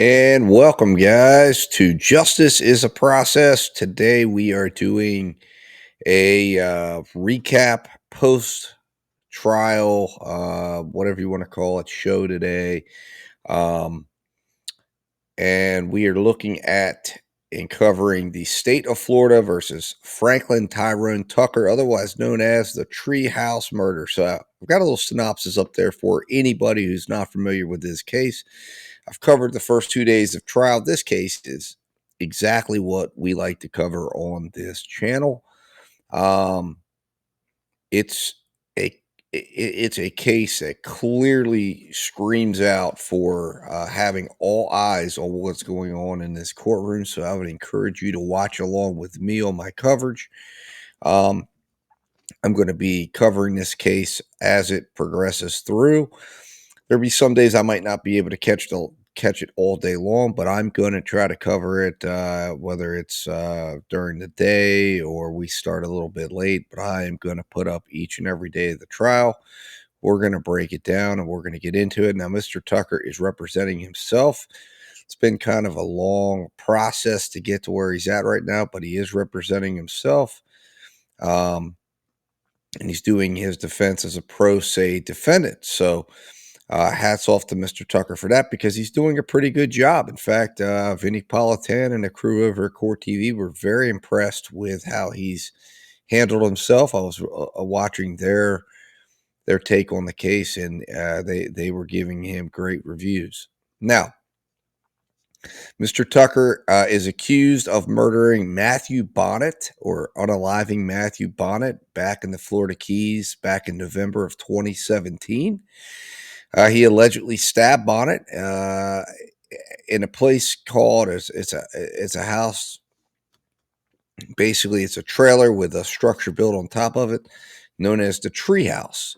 And welcome, guys, to Justice is a Process. Today we are doing a recap post trial, whatever you want to call it, show today. Um, and we are looking at and covering the state of Florida versus Franklin Tyrone Tucker, otherwise known as the Treehouse murder. So I've got a little synopsis up there for anybody who's not familiar with this case. I've covered the first 2 days of trial. This case is exactly what we like to cover on this channel. Um, it's a it's a case that clearly screams out for having all eyes on what's going on in this courtroom. So I would encourage you to watch along with me on my coverage. Um, I'm going to be covering this case as it progresses through. There'll be some days I might not be able to catch it all day long, but I'm going to try to cover it, whether it's during the day or we start a little bit late. But I am going to put up each and every day of the trial. We're going to break it down and we're going to get into it. Now, Mr. Tucker is representing himself. It's been kind of a long process to get to where he's at right now, but he is representing himself. And he's doing his defense as a pro se defendant. So, hats off to Mr. Tucker for that because he's doing a pretty good job. In fact, Vinny Politan and the crew over at Court TV were very impressed with how he's handled himself. I was watching their take on the case, and they were giving him great reviews. Now, Mr. Tucker is accused of murdering Matthew Bonnett or unaliving Matthew Bonnett back in the Florida Keys back in November of 2017. He allegedly stabbed Bonnet in a place called it's a house. Basically, it's a trailer with a structure built on top of it, known as the Treehouse.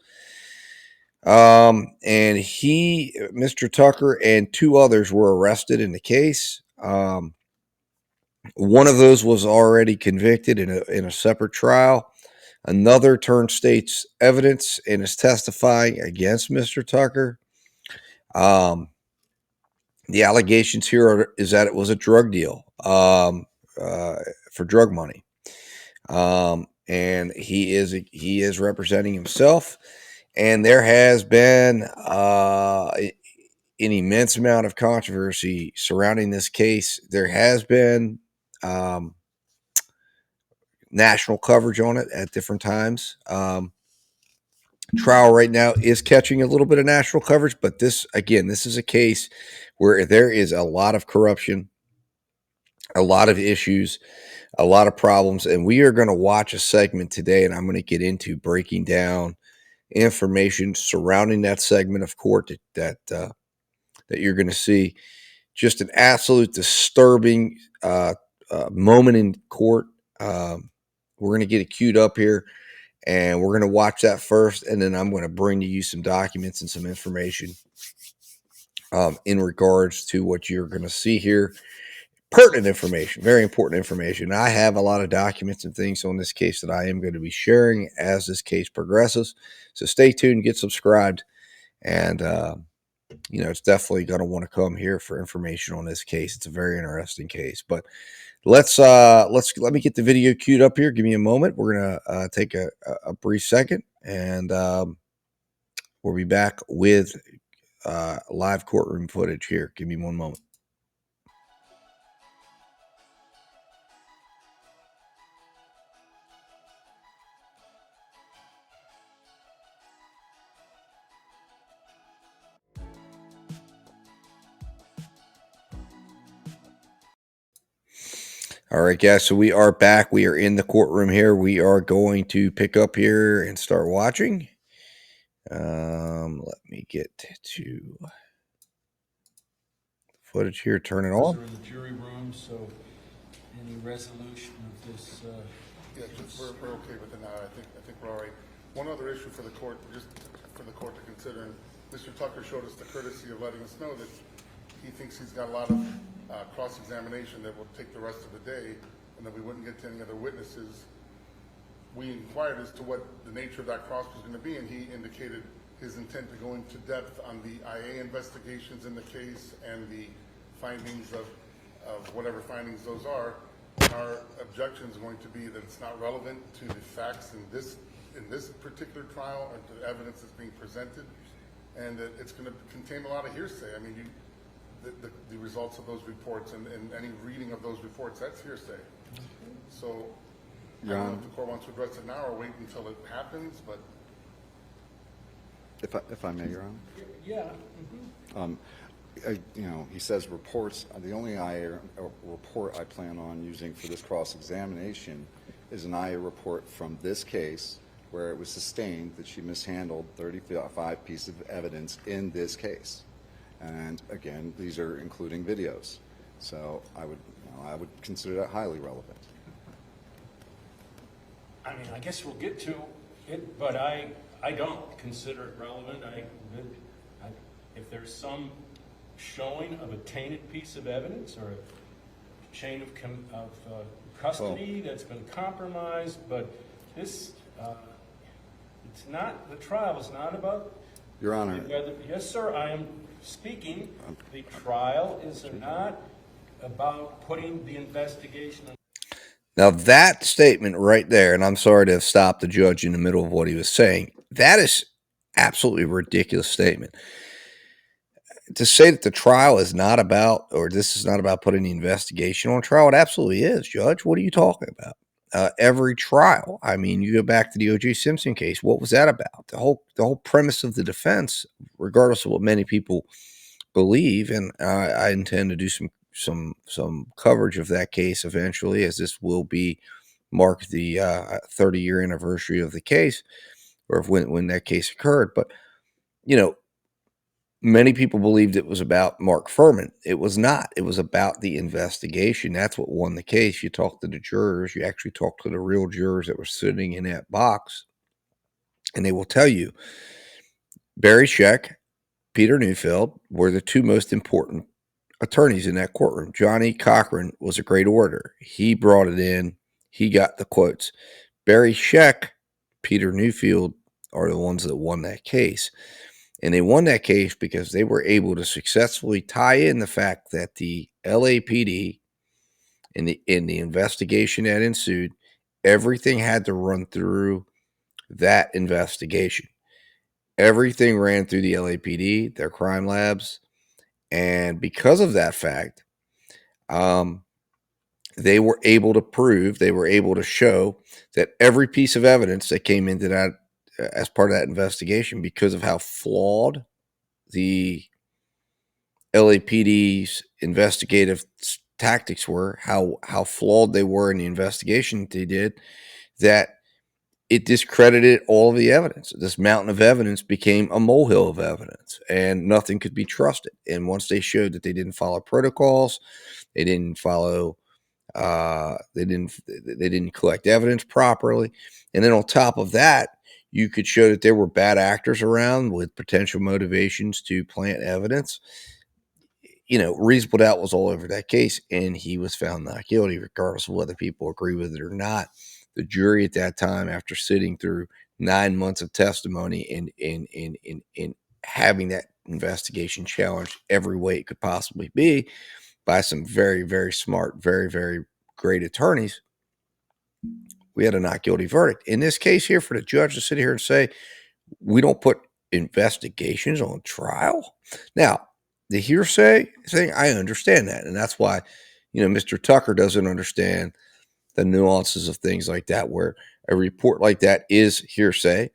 And Mr. Tucker, and two others were arrested in the case. One of those was already convicted in a separate trial. Another turned state's evidence and is testifying against Mr. Tucker. The allegations here is that it was a drug deal for drug money, and he is representing himself. And there has been an immense amount of controversy surrounding this case. There has been national coverage on it at different times. Trial right now is catching a little bit of national coverage, but this is a case where there is a lot of corruption, a lot of issues, a lot of problems, and we are going to watch a segment today, and I'm going to get into breaking down information surrounding that segment of court that you're going to see. Just an absolute disturbing moment in court. We're going to get it queued up here, and we're going to watch that first, and then I'm going to bring to you some documents and some information in regards to what you're going to see here. Pertinent information, very important information. I have a lot of documents and things on this case that I am going to be sharing as this case progresses. So stay tuned, get subscribed, and it's definitely going to want to come here for information on this case. It's a very interesting case. But let me get the video queued up here. Give me a moment. We're gonna take a brief second, and we'll be back with live courtroom footage here. Give me one moment. All right, guys, so we are back. We are in the courtroom here. We are going to pick up here and start watching. Let me get to footage here. Turn it on. We're in the jury room, so any resolution of this? Yeah, we're okay with it now. I think we're all right. One other issue for the court, just for the court to consider, and Mr. Tucker showed us the courtesy of letting us know that he thinks he's got a lot of cross-examination that will take the rest of the day, and that we wouldn't get to any other witnesses. We inquired as to what the nature of that cross was going to be, and he indicated his intent to go into depth on the IA investigations in the case and the findings of whatever findings those are. Our objection is going to be that it's not relevant to the facts in this particular trial or to the evidence that's being presented, and that it's going to contain a lot of hearsay. I mean, the results of those reports and any reading of those reports, that's hearsay. So I don't know if the court wants to address it now or wait until it happens, but. If I may, Your Honor? Yeah. You know, he says reports. The only report I plan on using for this cross-examination is an IA report from this case where it was sustained that she mishandled 35 pieces of evidence in this case. And again, these are including videos. So I would consider that highly relevant. I mean, I guess we'll get to it, but I don't consider it relevant. If there's some showing of a tainted piece of evidence or a chain of custody that's been compromised, but this, it's not, the trial is not about. Your Honor. Yes, sir, I am speaking. The trial is not about putting the investigation on. Now that statement right there, and I'm sorry to have stopped the judge in the middle of what he was saying, that is absolutely a ridiculous statement. To say that the trial is not about, or this is not about putting the investigation on trial, it absolutely is, Judge. What are you talking about? Every trial. I mean, you go back to the O.J. Simpson case. What was that about? The whole premise of the defense, regardless of what many people believe, and I intend to do some coverage of that case eventually, as this will mark the 30-year anniversary of the case, or when that case occurred. But you know, many people believed it was about Mark Furman. It was not. It was about the investigation. That's what won the case. You talk to the jurors. You actually talk to the real jurors that were sitting in that box, and they will tell you Barry Scheck, Peter Neufeld were the two most important attorneys in that courtroom. Johnny Cochran was a great orator. He brought it in. He got the quotes. Barry Scheck, Peter Neufeld are the ones that won that case. And they won that case because they were able to successfully tie in the fact that the LAPD in the investigation that ensued, everything had to run through that investigation. Everything ran through the LAPD, their crime labs, and because of that fact, they were able to prove, they were able to show that every piece of evidence that came into that as part of that investigation, because of how flawed the LAPD's investigative tactics were, how flawed they were in the investigation that they did, that it discredited all of the evidence. This mountain of evidence became a molehill of evidence, and nothing could be trusted. And once they showed that they didn't follow protocols, they didn't follow, they didn't collect evidence properly, and then on top of that, you could show that there were bad actors around with potential motivations to plant evidence. You know, reasonable doubt was all over that case, and he was found not guilty, regardless of whether people agree with it or not. The jury at that time, after sitting through 9 months of testimony and having that investigation challenged every way it could possibly be by some very, very smart, very, very great attorneys, we had a not guilty verdict. In this case here, for the judge to sit here and say, we don't put investigations on trial. Now, the hearsay thing, I understand that. And that's why, you know, Mr. Tucker doesn't understand the nuances of things like that, where a report like that is hearsay.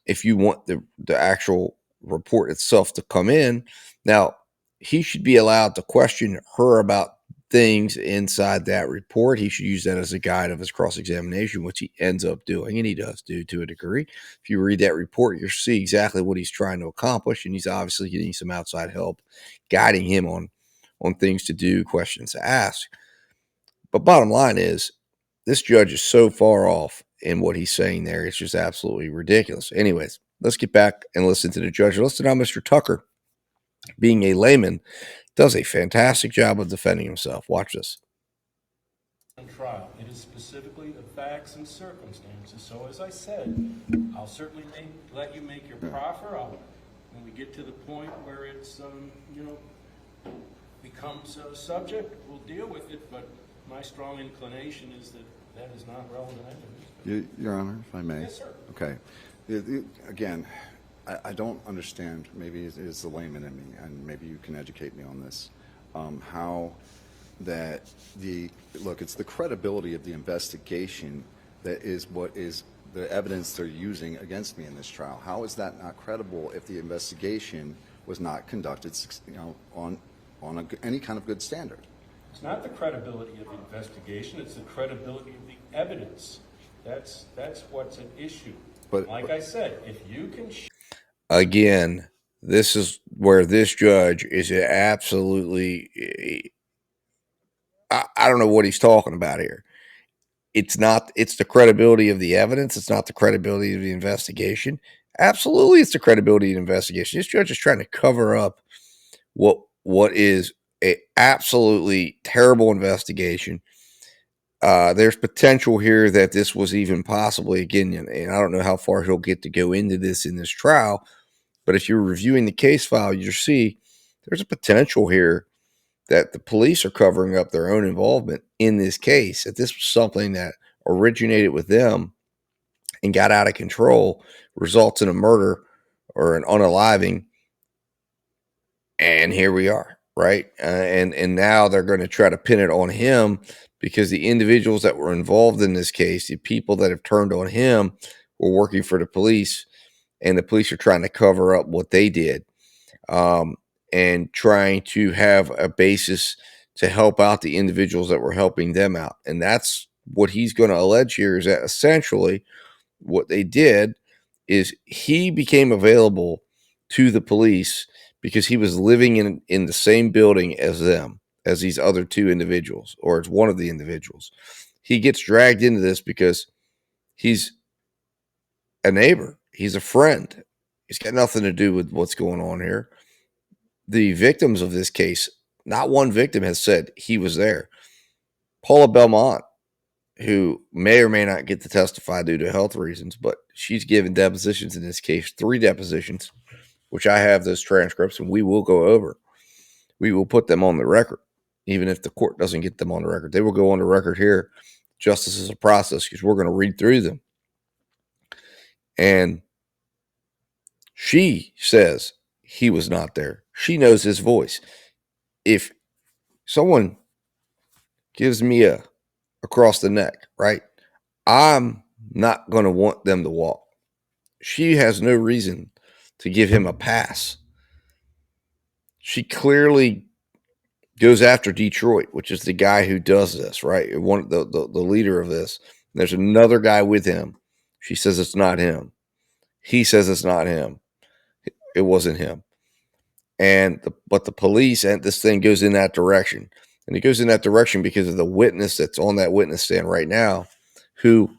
If you want the actual report itself to come in, now he should be allowed to question her about things inside that report. He should use that as a guide of his cross-examination, which he ends up doing, and he does do to a degree. If you read that report, you'll see exactly what he's trying to accomplish, and he's obviously getting some outside help guiding him on things to do, questions to ask. But bottom line is, this judge is so far off in what he's saying there. It's just absolutely ridiculous. Anyways, let's get back and listen to the judge. Listen to how Mr. Tucker, being a layman, does a fantastic job of defending himself. Watch this. Trial. It is specifically the facts and circumstances. So as I said, I'll certainly let you make your proffer. When we get to the point where it's, becomes a subject, we'll deal with it, but my strong inclination is that that is not relevant evidence. Your Honor, if I may. Yes, sir. Okay. Again, I don't understand, maybe it is the layman in me, and maybe you can educate me on this, how that look, it's the credibility of the investigation that is what is the evidence they're using against me in this trial. How is that not credible if the investigation was not conducted, on any kind of good standard? It's not the credibility of the investigation, it's the credibility of the evidence. That's what's at issue. But like I said, if you can Again, this is where this judge is absolutely, I don't know what he's talking about here. It's the credibility of the evidence. It's not the credibility of the investigation. Absolutely, it's the credibility of the investigation. This judge is trying to cover up what is a absolutely terrible investigation. There's potential here that this was even possibly, again, and I don't know how far he'll get to go into this in this trial, but if you're reviewing the case file, you see there's a potential here that the police are covering up their own involvement in this case, that this was something that originated with them and got out of control, results in a murder or an unaliving, and here we are, right? And now they're going to try to pin it on him because the individuals that were involved in this case, the people that have turned on him, were working for the police, and the police are trying to cover up what they did. And trying to have a basis to help out the individuals that were helping them out. And that's what he's going to allege here, is that essentially what they did is he became available to the police because he was living in the same building as them, as these other two individuals, or as one of the individuals. He gets dragged into this because he's a neighbor. He's a friend. He's got nothing to do with what's going on here. The victims of this case, not one victim has said he was there. Paula Belmont, who may or may not get to testify due to health reasons, but she's given depositions in this case, 3 depositions, which I have those transcripts, and we will go over. We will put them on the record, even if the court doesn't get them on the record. They will go on the record here. Justice is a process, because we're going to read through them. And she says he was not there. She knows his voice. If someone gives me a across the neck, right, I'm not going to want them to walk. She has no reason to give him a pass. She clearly goes after Detroit, which is the guy who does this, right? The leader of this. There's another guy with him. She says it's not him. He says it's not him. It wasn't him. But the police, and this thing goes in that direction. And it goes in that direction because of the witness that's on that witness stand right now, who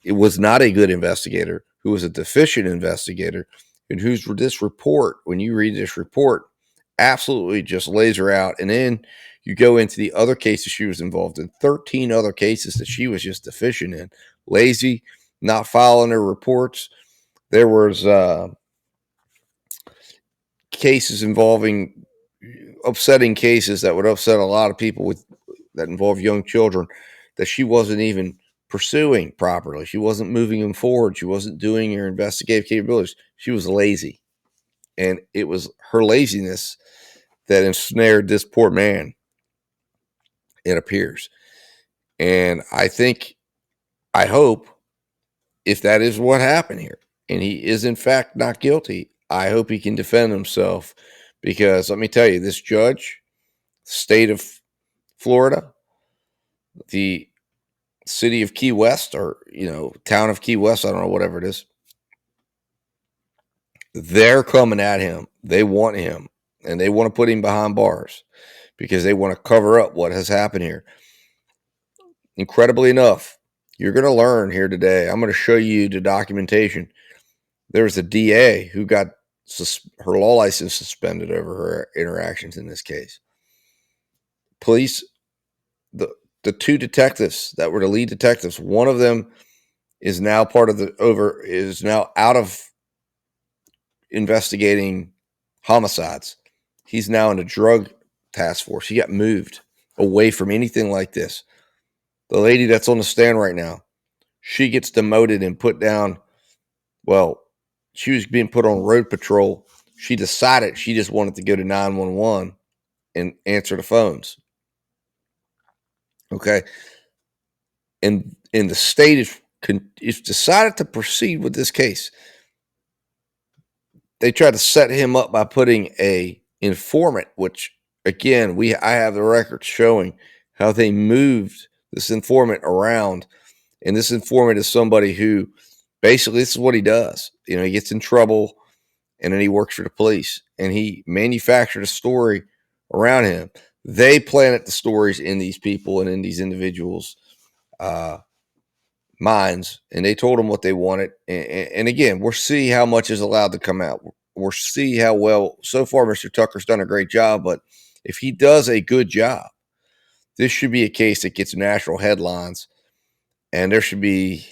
it was not a good investigator, who was a deficient investigator, and whose this report, when you read this report, absolutely just lays her out. And then you go into the other cases she was involved in, 13 other cases that she was just deficient in, lazy, not following her reports. There was cases involving upsetting cases that would upset a lot of people that involve young children that she wasn't even pursuing properly. She wasn't moving them forward. She wasn't doing her investigative capabilities. She was lazy. And it was her laziness that ensnared this poor man, it appears. And I hope, if that is what happened here, and he is in fact not guilty, I hope he can defend himself, because let me tell you, this judge, state of Florida, the city of Key West, or, town of Key West, I don't know, whatever it is, they're coming at him. They want him, and they want to put him behind bars because they want to cover up what has happened here. Incredibly enough, you're going to learn here today. I'm going to show you the documentation. There was a DA who got her law license suspended over her interactions in this case. Police, the 2 detectives that were the lead detectives, one of them is now is now out of investigating homicides. He's now into drug task force. He got moved away from anything like this. The lady that's on the stand right now, she gets demoted and put down. Well, she was being put on road patrol. She decided she just wanted to go to 911 and answer the phones. Okay. And the state is decided to proceed with this case. They tried to set him up by putting a informant, which again, I have the records showing how they moved this informant around. And this informant is somebody who basically this is what he does. You know, he gets in trouble and then he works for the police and he manufactured a story around him. They planted the stories in these people and in these individuals' minds, and they told them what they wanted. And again, we'll see how much is allowed to come out. We'll see how well. So far, Mr. Tucker's done a great job, but if he does a good job, this should be a case that gets national headlines, and there should be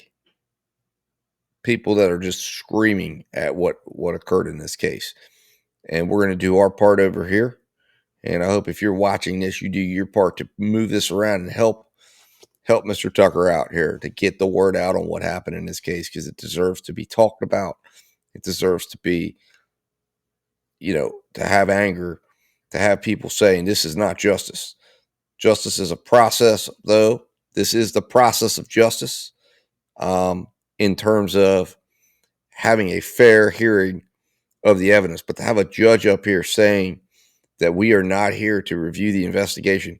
people that are just screaming at what occurred in this case. And we're going to do our part over here. And I hope if you're watching this, you do your part to move this around and help Mr. Tucker out here to get the word out on what happened in this case, because it deserves to be talked about. It deserves to be, to have anger, to have people saying this is not justice. Justice is a process, though. This is the process of justice in terms of having a fair hearing of the evidence. But to have a judge up here saying that we are not here to review the investigation,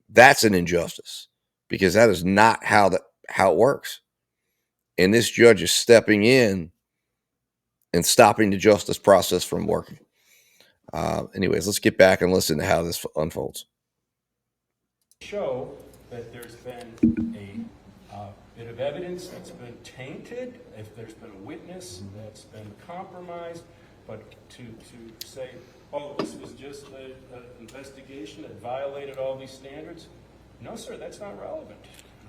that's an injustice, because that is not how it works. And this judge is stepping in and stopping the justice process from working. Anyways, let's get back and listen to how this unfolds. Show that there's been a bit of evidence that's been tainted, if there's been a witness that's been compromised, but to say, oh, this was just an investigation that violated all these standards, no, sir, that's not relevant.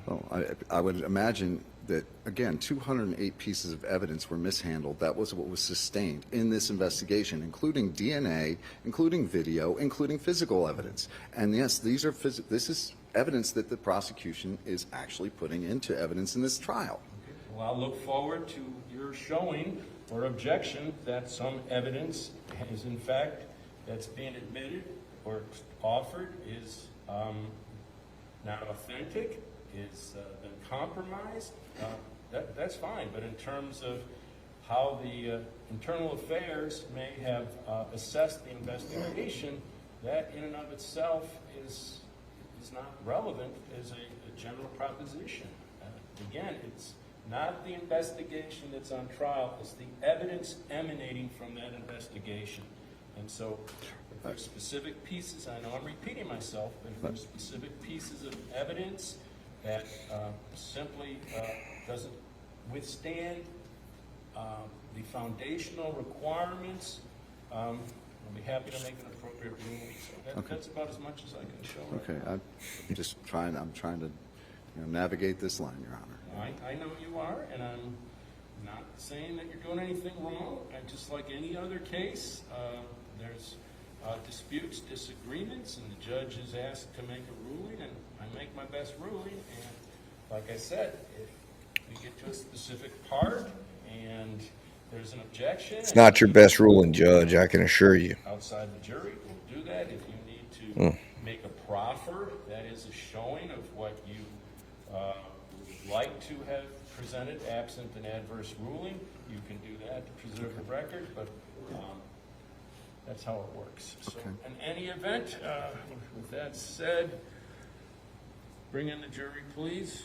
Well, I would imagine that, again, 208 pieces of evidence were mishandled. That was what was sustained in this investigation, including DNA, including video, including physical evidence. And yes, this is evidence that the prosecution is actually putting into evidence in this trial. Okay. Well, I'll look forward to your showing or objection that some evidence is, in fact, that's being admitted or offered is not authentic, is been compromised. That's fine, but in terms of how the internal affairs may have assessed the investigation, that in and of itself is not relevant as a general proposition. Again, it's not the investigation that's on trial, it's the evidence emanating from that investigation. And so if there's specific pieces, I know I'm repeating myself, but if there's specific pieces of evidence that simply doesn't withstand the foundational requirements, I'll be happy to make an appropriate ruling. So that's about as much as I can show. Okay, I'm trying to navigate this line, Your Honor. I know you are, and I'm not saying that you're doing anything wrong. And just like any other case, there's disputes, disagreements, and the judge is asked to make a ruling, and I make my best ruling. And like I said, if we get to a specific part and there's an objection, It's not your best ruling, Judge, I can assure you. outside the jury, we'll do that. If you need to make a proffer, that is a showing of what you would like to have presented absent an adverse ruling, you can do that to preserve the record, but that's how it works. So in any event, with that said, bring in the jury, please.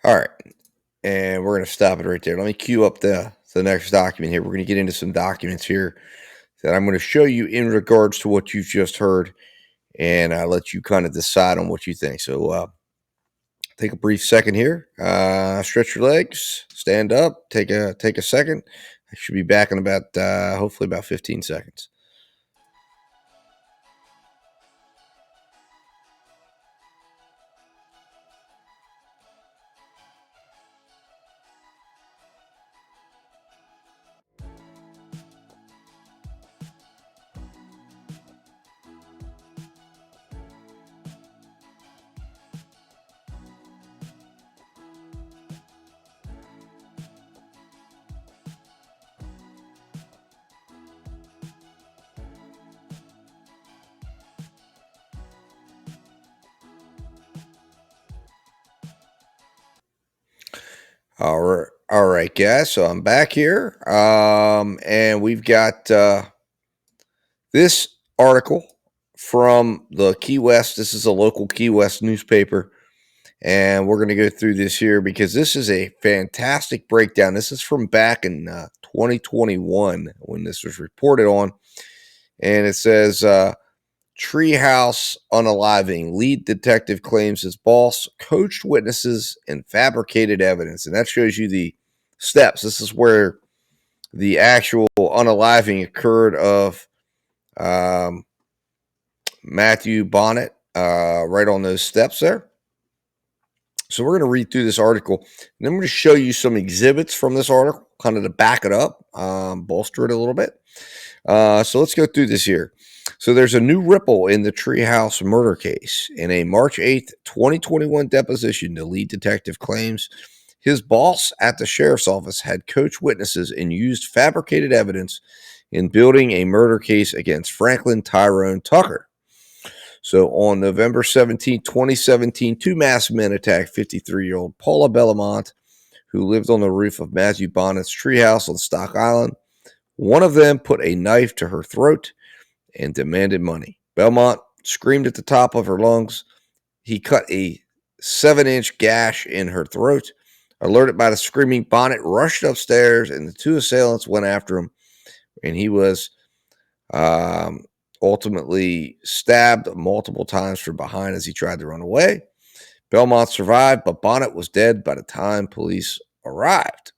All right. And we're going to stop it right there. Let me cue up the next document here. We're going to get into some documents here that I'm going to show you in regards to what you've just heard, and I'll let you kind of decide on what you think. So take a brief second here. Stretch your legs. Stand up. Take a second. I should be back in about hopefully about 15 seconds. All right, guys. So I'm back here, and we've got this article from the Key West. This is a local Key West newspaper, and we're going to go through this here because this is a fantastic breakdown. This is from back in 2021 when this was reported on, and it says Treehouse unaliving. Lead detective claims his boss coached witnesses and fabricated evidence. And that shows you the steps. This is where the actual unaliving occurred of Matthew Bonnett, right on those steps there. So we're going to read through this article, and then I'm going to show you some exhibits from this article, kind of to back it up, bolster it a little bit. So let's go through this here. So there's a new ripple in the Treehouse murder case. In a March 8th, 2021 deposition, the lead detective claims his boss at the sheriff's office had coached witnesses and used fabricated evidence in building a murder case against Franklin Tyrone Tucker. So on November 17, 2017, two masked men attacked 53-year-old Paula Bellamont, who lived on the roof of Matthew Bonnett's treehouse on Stock Island. One of them put a knife to her throat and demanded money. Belmont screamed at the top of her lungs. He cut a 7-inch gash in her throat. Alerted by the screaming, Bonnett rushed upstairs, and the two assailants went after him, and he was ultimately stabbed multiple times from behind as he tried to run away. Belmont survived, but Bonnett was dead by the time police arrived.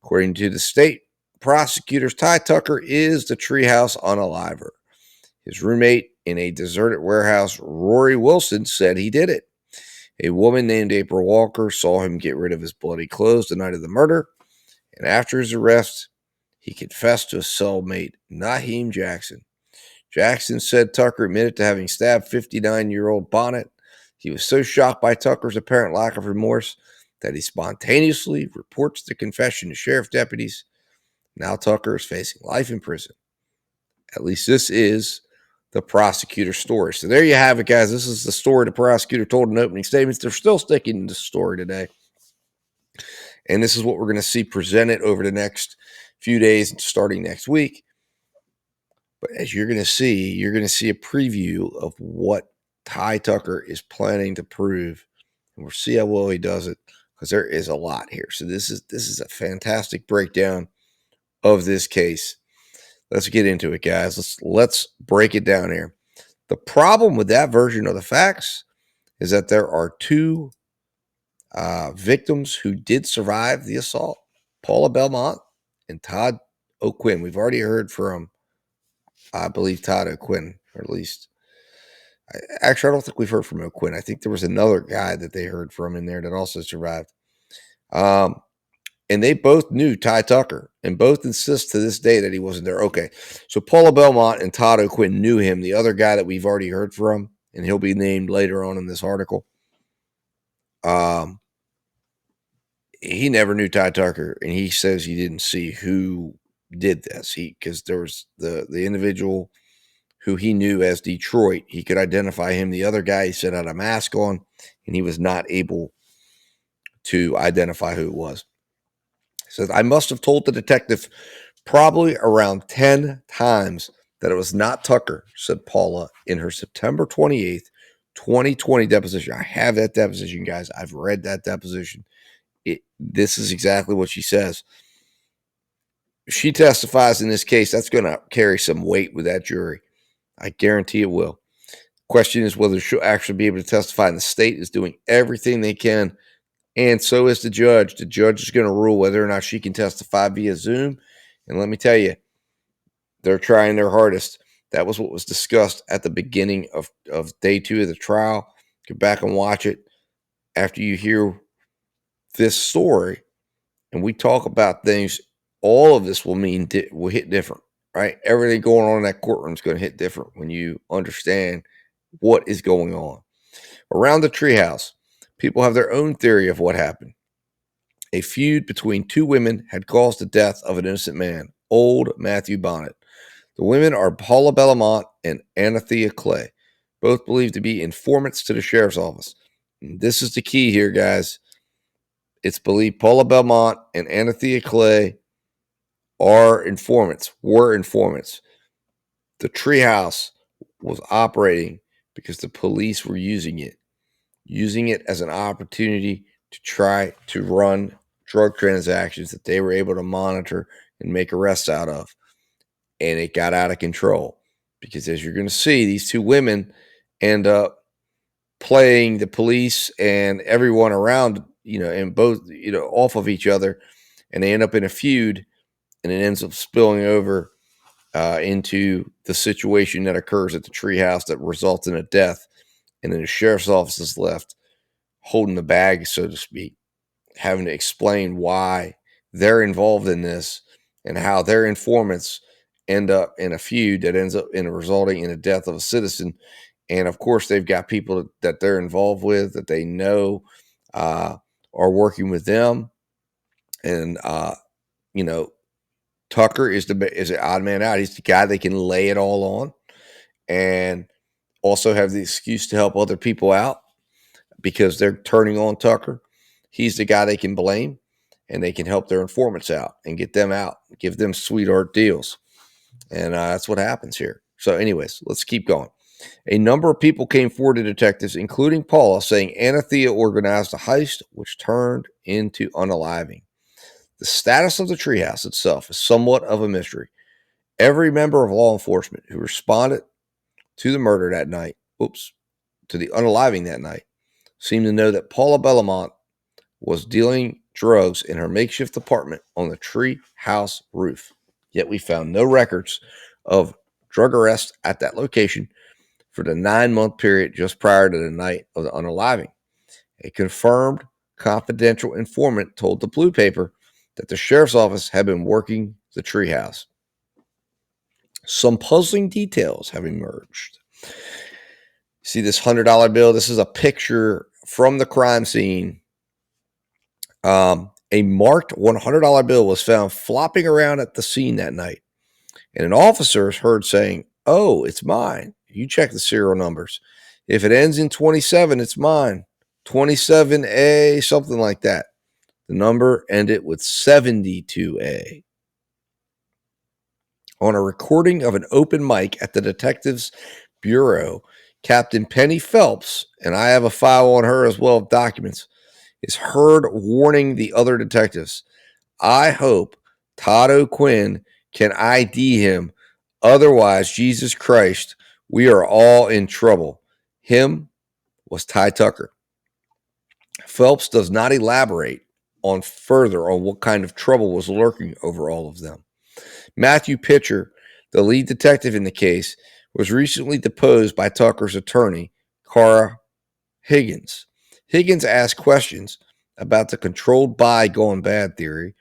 According to the state prosecutors, Ty Tucker is the Treehouse unaliver. His roommate in a deserted warehouse, Rory Wilson, said he did it. A woman named April Walker saw him get rid of his bloody clothes the night of the murder, and after his arrest, he confessed to his cellmate, Naheem Jackson. Jackson said Tucker admitted to having stabbed 59-year-old Bonnett. He was so shocked by Tucker's apparent lack of remorse that he spontaneously reports the confession to sheriff deputies. Now Tucker is facing life in prison. At least this is the prosecutor's story. So there you have it, guys. This is the story the prosecutor told in opening statements. They're still sticking to the story today. And this is what we're going to see presented over the next few days starting next week. But as you're going to see a preview of what Ty Tucker is planning to prove. And we'll see how well he does it, because there is a lot here. So this is a fantastic breakdown of this case. Let's get into it, guys. Let's break it down here. The problem with that version of the facts is that there are two victims who did survive the assault, Paula Belmont and Todd O'Quinn. We've already heard from, I believe, Todd O'Quinn, or at least, actually, I don't think we've heard from O'Quinn. I think there was another guy that they heard from in there that also survived. And they both knew Ty Tucker, and both insist to this day that he wasn't there. Okay, so Paula Belmont and Todd O'Quinn knew him. The other guy that we've already heard from, and he'll be named later on in this article, he never knew Ty Tucker, and he says he didn't see who did this. Because there was the individual who he knew as Detroit. He could identify him. The other guy, he said, had a mask on, and he was not able to identify who it was. Says, I must have told the detective probably around 10 times that it was not Tucker, said Paula in her September 28th, 2020 deposition. I have that deposition, guys. I've read that deposition. This is exactly what she says. She testifies in this case. That's going to carry some weight with that jury. I guarantee it will. Question is whether she'll actually be able to testify, and the state is doing everything they can. And so is the judge. The judge is going to rule whether or not she can testify via Zoom. And let me tell you, they're trying their hardest. That was what was discussed at the beginning of day 2 of the trial. Go back and watch it after you hear this story. And we talk about things. All of this will hit different, right? Everything going on in that courtroom is going to hit different when you understand what is going on. Around the treehouse, people have their own theory of what happened. A feud between two women had caused the death of an innocent man, old Matthew Bonnett. The women are Paula Bellamont and Anathea Clay, both believed to be informants to the sheriff's office. And this is the key here, guys. it's believed Paula Belmont and Anathea Clay were informants. The Treehouse was operating because the police were using it as an opportunity to try to run drug transactions that they were able to monitor and make arrests out of. And it got out of control because, as you're going to see, these two women end up playing the police and everyone around, and both, off of each other, and they end up in a feud, and it ends up spilling over into the situation that occurs at the Treehouse that results in a death, and then the sheriff's office is left holding the bag, so to speak, having to explain why they're involved in this and how their informants end up in a feud that ends up in resulting in the death of a citizen. And of course, they've got people that they're involved with that they know are working with them. And, Tucker is an odd man out. He's the guy they can lay it all on and also have the excuse to help other people out because they're turning on Tucker. He's the guy they can blame, and they can help their informants out and get them out, give them sweetheart deals. And that's what happens here. So anyways, let's keep going. A number of people came forward to detectives, including Paula, saying Anathea organized a heist which turned into unaliving. The status of the Treehouse itself is somewhat of a mystery. Every member of law enforcement who responded to the murder that night, to the unaliving that night, seemed to know that Paula Belmont was dealing drugs in her makeshift apartment on the Treehouse roof. Yet we found no records of drug arrests at that location for the 9-month period just prior to the night of the unaliving. A confirmed confidential informant told the Blue Paper that the sheriff's office had been working the Treehouse. Some puzzling details have emerged. See this $100 bill? This is a picture from the crime scene. A marked $100 bill was found flopping around at the scene that night, and an officer is heard saying, "Oh, it's mine. You check the serial numbers. If it ends in 27, it's mine. 27A, something like that." The number ended with 72A. On a recording of an open mic at the Detectives Bureau, Captain Penny Phelps, and I have a file on her as well of documents, is heard warning the other detectives, "I hope Todd O'Quinn can ID him. Otherwise, Jesus Christ, we are all in trouble." Him was Ty Tucker. Phelps does not elaborate further on what kind of trouble was lurking over all of them. Matthew Pitcher, the lead detective in the case, was recently deposed by Tucker's attorney, Cara Higgins. Higgins asked questions about the controlled buy gone bad theory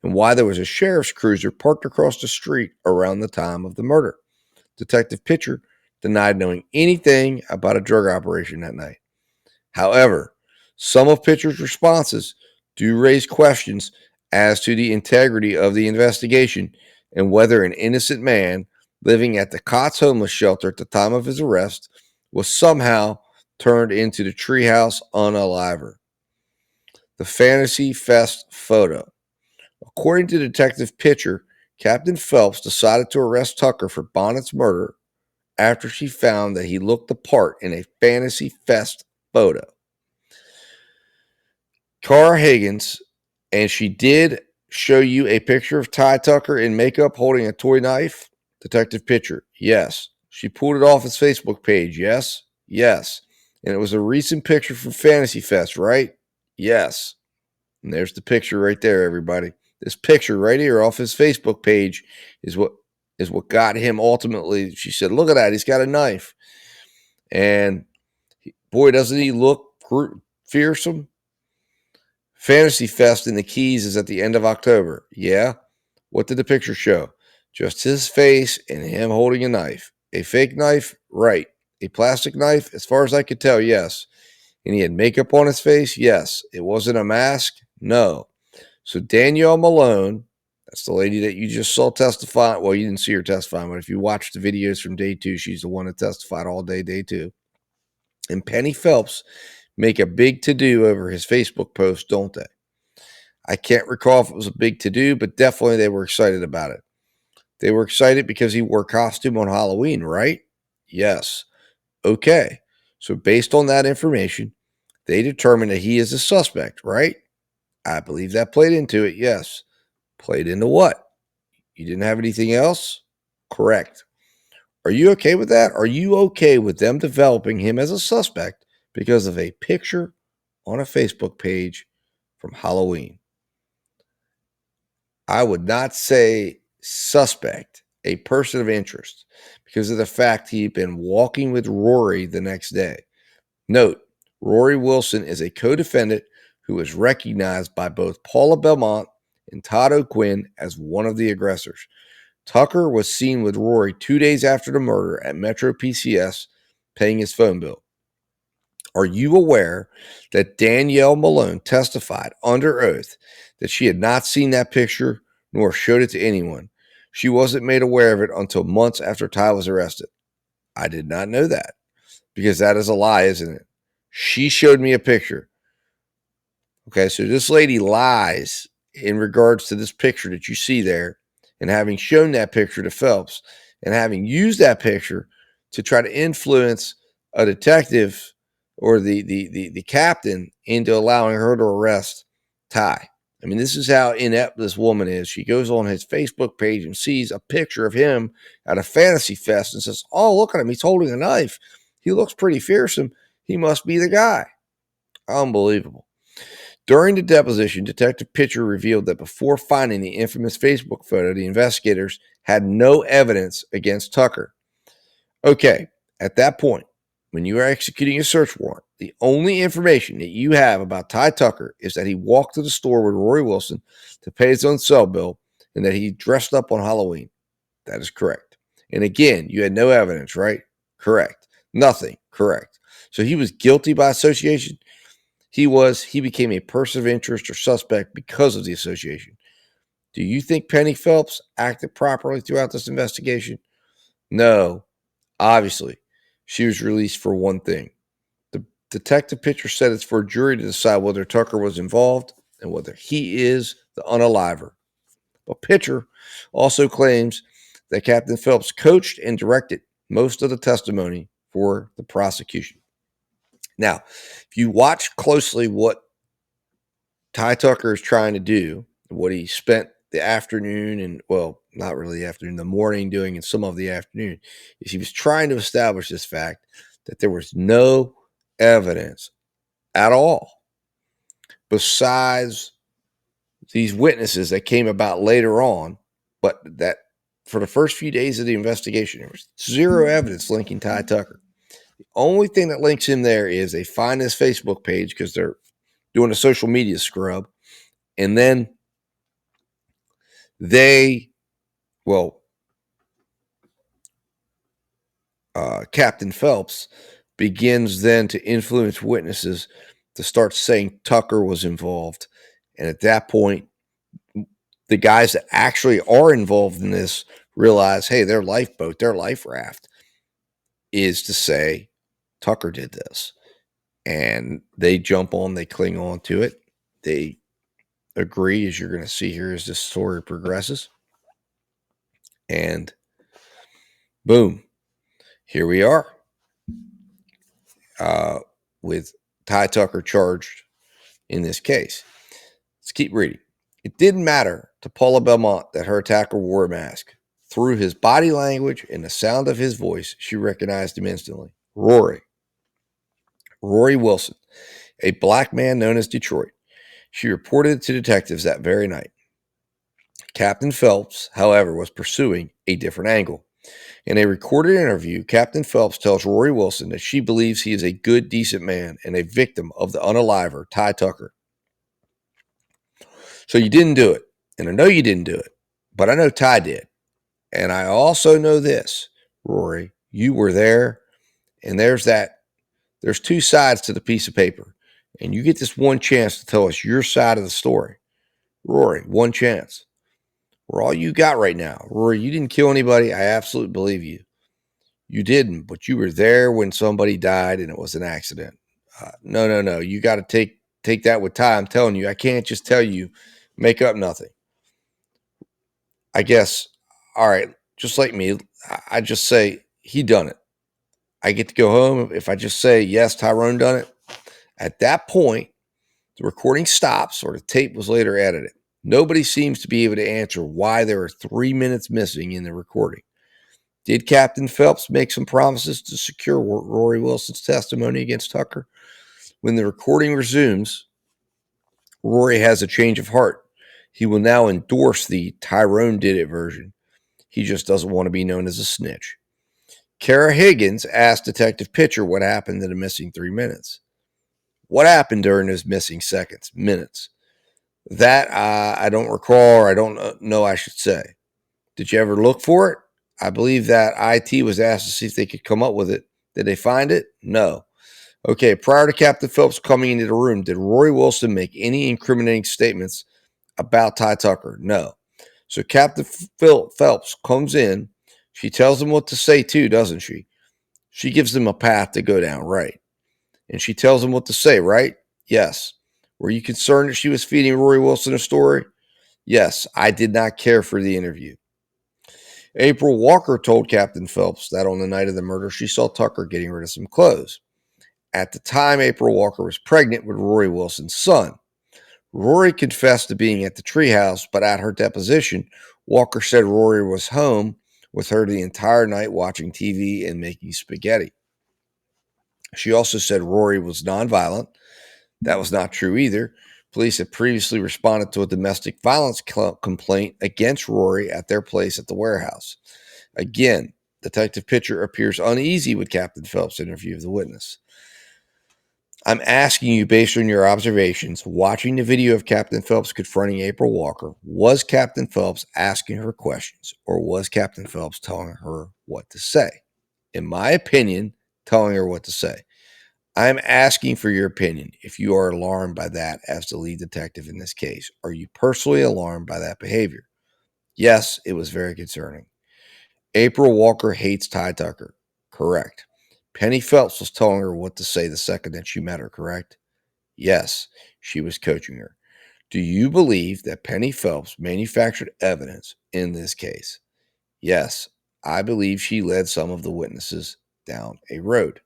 and why there was a sheriff's cruiser parked across the street around the time of the murder. Detective Pitcher denied knowing anything about a drug operation that night. However, some of Pitcher's responses do raise questions as to the integrity of the investigation and whether an innocent man living at the Cots homeless shelter at the time of his arrest was somehow turned into the Treehouse unaliver. The Fantasy Fest photo. According to Detective Pitcher, Captain Phelps decided to arrest Tucker for Bonnett's murder after she found that he looked the part in a Fantasy Fest photo. Cara Higgins, and she did show you a picture of Ty Tucker in makeup holding a toy knife. Detective Pitcher, yes. She pulled it off his Facebook page, yes? Yes. And it was a recent picture from Fantasy Fest, right? Yes. And there's the picture right there, everybody. This picture right here off his Facebook page is what got him ultimately. She said, "Look at that. He's got a knife." And boy, doesn't he look fearsome? Fantasy Fest in the Keys is at the end of October. Yeah. What did the picture show? Just his face and him holding a knife. A fake knife? Right. A plastic knife? As far as I could tell, yes. And he had makeup on his face? Yes. It wasn't a mask? No. So Danielle Malone, that's the lady that you just saw testify. Well, you didn't see her testify, but if you watch the videos from day 2, she's the one that testified all day 2. And Penny Phelps make a big to-do over his Facebook post, don't they? I can't recall if it was a big to-do, but definitely they were excited about it. They were excited because he wore a costume on Halloween, right? Yes. Okay. So based on that information, they determined that he is a suspect, right? I believe that played into it, yes. Played into what? You didn't have anything else? Correct. Are you okay with that? Are you okay with them developing him as a suspect because of a picture on a Facebook page from Halloween? I would not say suspect, a person of interest, because of the fact he'd been walking with Rory the next day. Note, Rory Wilson is a co-defendant who was recognized by both Paula Belmont and Todd O'Quinn as one of the aggressors. Tucker was seen with Rory 2 days after the murder at Metro PCS paying his phone bill. Are you aware that Danielle Malone testified under oath that she had not seen that picture nor showed it to anyone? She wasn't made aware of it until months after Ty was arrested. I did not know that because that is a lie, isn't it? She showed me a picture. Okay, so this lady lies in regards to this picture that you see there, and having shown that picture to Phelps and having used that picture to try to influence a detective or the captain into allowing her to arrest Ty. I mean, this is how inept this woman is. She goes on his Facebook page and sees a picture of him at a fantasy fest and says, "Oh, look at him. He's holding a knife. He looks pretty fearsome. He must be the guy." Unbelievable. During the deposition, Detective Pitcher revealed that before finding the infamous Facebook photo, the investigators had no evidence against Tucker. Okay, at that point, when you are executing a search warrant, the only information that you have about Ty Tucker is that he walked to the store with Rory Wilson to pay his own cell bill and that he dressed up on Halloween. That is correct. And again, you had no evidence, right? Correct. Nothing. Correct. So he was guilty by association. He became a person of interest or suspect because of the association. Do you think Penny Phelps acted properly throughout this investigation? No. Obviously, she was released for one thing. The detective Pitcher said it's for a jury to decide whether Tucker was involved and whether he is the unaliver. But Pitcher also claims that Captain Phelps coached and directed most of the testimony for the prosecution. Now, if you watch closely what Ty Tucker is trying to do, what he spent the afternoon and, well, not really the afternoon, the morning doing and some of the afternoon, is he was trying to establish this fact that there was no evidence at all besides these witnesses that came about later on, but that for the first few days of the investigation, there was zero evidence linking Ty Tucker. The only thing that links him there is they find his Facebook page because they're doing a social media scrub. And then Captain Phelps begins then to influence witnesses to start saying Tucker was involved. And at that point, the guys that actually are involved in this realize, hey, their lifeboat, their life raft is to say Tucker did this. And they jump on, they cling on to it. They agree, as you're going to see here as this story progresses. And boom, here we are with Ty Tucker charged in this case. Let's keep reading. It didn't matter to Paula Belmont that her attacker wore a mask. Through his body language and the sound of his voice, she recognized him instantly. Rory Wilson, a black man known as Detroit. She reported to detectives that very night. Captain Phelps, however, was pursuing a different angle. In a recorded interview, Captain Phelps tells Rory Wilson that she believes he is a good, decent man and a victim of the unaliver, Ty Tucker. So you didn't do it. And I know you didn't do it, but I know Ty did. And I also know this, Rory, you were there, and there's two sides to the piece of paper. And you get this one chance to tell us your side of the story. Rory, one chance. We're all you got right now. Rory, you didn't kill anybody. I absolutely believe you. You didn't, but you were there when somebody died and it was an accident. No. You got to take that with Ty. I'm telling you, I can't just tell you Make up nothing. I guess, all right, just like me, I just say he done it. I get to go home. If I just say, yes, Tyrone done it, at that point, the recording stops or the tape was later edited. Nobody seems to be able to answer why there are 3 minutes missing in the recording. Did Captain Phelps make some promises to secure Rory Wilson's testimony against Tucker? When the recording resumes, Rory has a change of heart. He will now endorse the Tyrone did it version. He just doesn't want to be known as a snitch. Kara Higgins asked Detective Pitcher what happened in the missing 3 minutes. What happened during those missing seconds, minutes? That I don't recall, or I don't know, I should say. Did you ever look for it? I believe that IT was asked to see if they could come up with it. Did they find it? No. Okay, prior to Captain Phelps coming into the room, did Rory Wilson make any incriminating statements about Ty Tucker? No. So Captain Phelps comes in. She tells him what to say too, doesn't she? She gives him a path to go down, right? And she tells him what to say, right? Yes. Were you concerned that she was feeding Rory Wilson a story? Yes, I did not care for the interview. April Walker told Captain Phelps that on the night of the murder, she saw Tucker getting rid of some clothes. At the time, April Walker was pregnant with Rory Wilson's son. Rory confessed to being at the Treehouse, but at her deposition, Walker said Rory was home with her the entire night watching TV and making spaghetti. She also said Rory was nonviolent. That was not true either. Police had previously responded to a domestic violence complaint against Rory at their place at the warehouse. Again, Detective Pitcher appears uneasy with Captain Phelps' interview of the witness. I'm asking you, based on your observations, watching the video of Captain Phelps confronting April Walker, was Captain Phelps asking her questions, or was Captain Phelps telling her what to say? In my opinion, telling her what to say. I'm asking for your opinion if you are alarmed by that as the lead detective in this case. Are you personally alarmed by that behavior? Yes, it was very concerning. April Walker hates Ty Tucker. Correct. Penny Phelps was telling her what to say the second that she met her, correct? Yes, she was coaching her. Do you believe that Penny Phelps manufactured evidence in this case? Yes, I believe she led some of the witnesses down a road.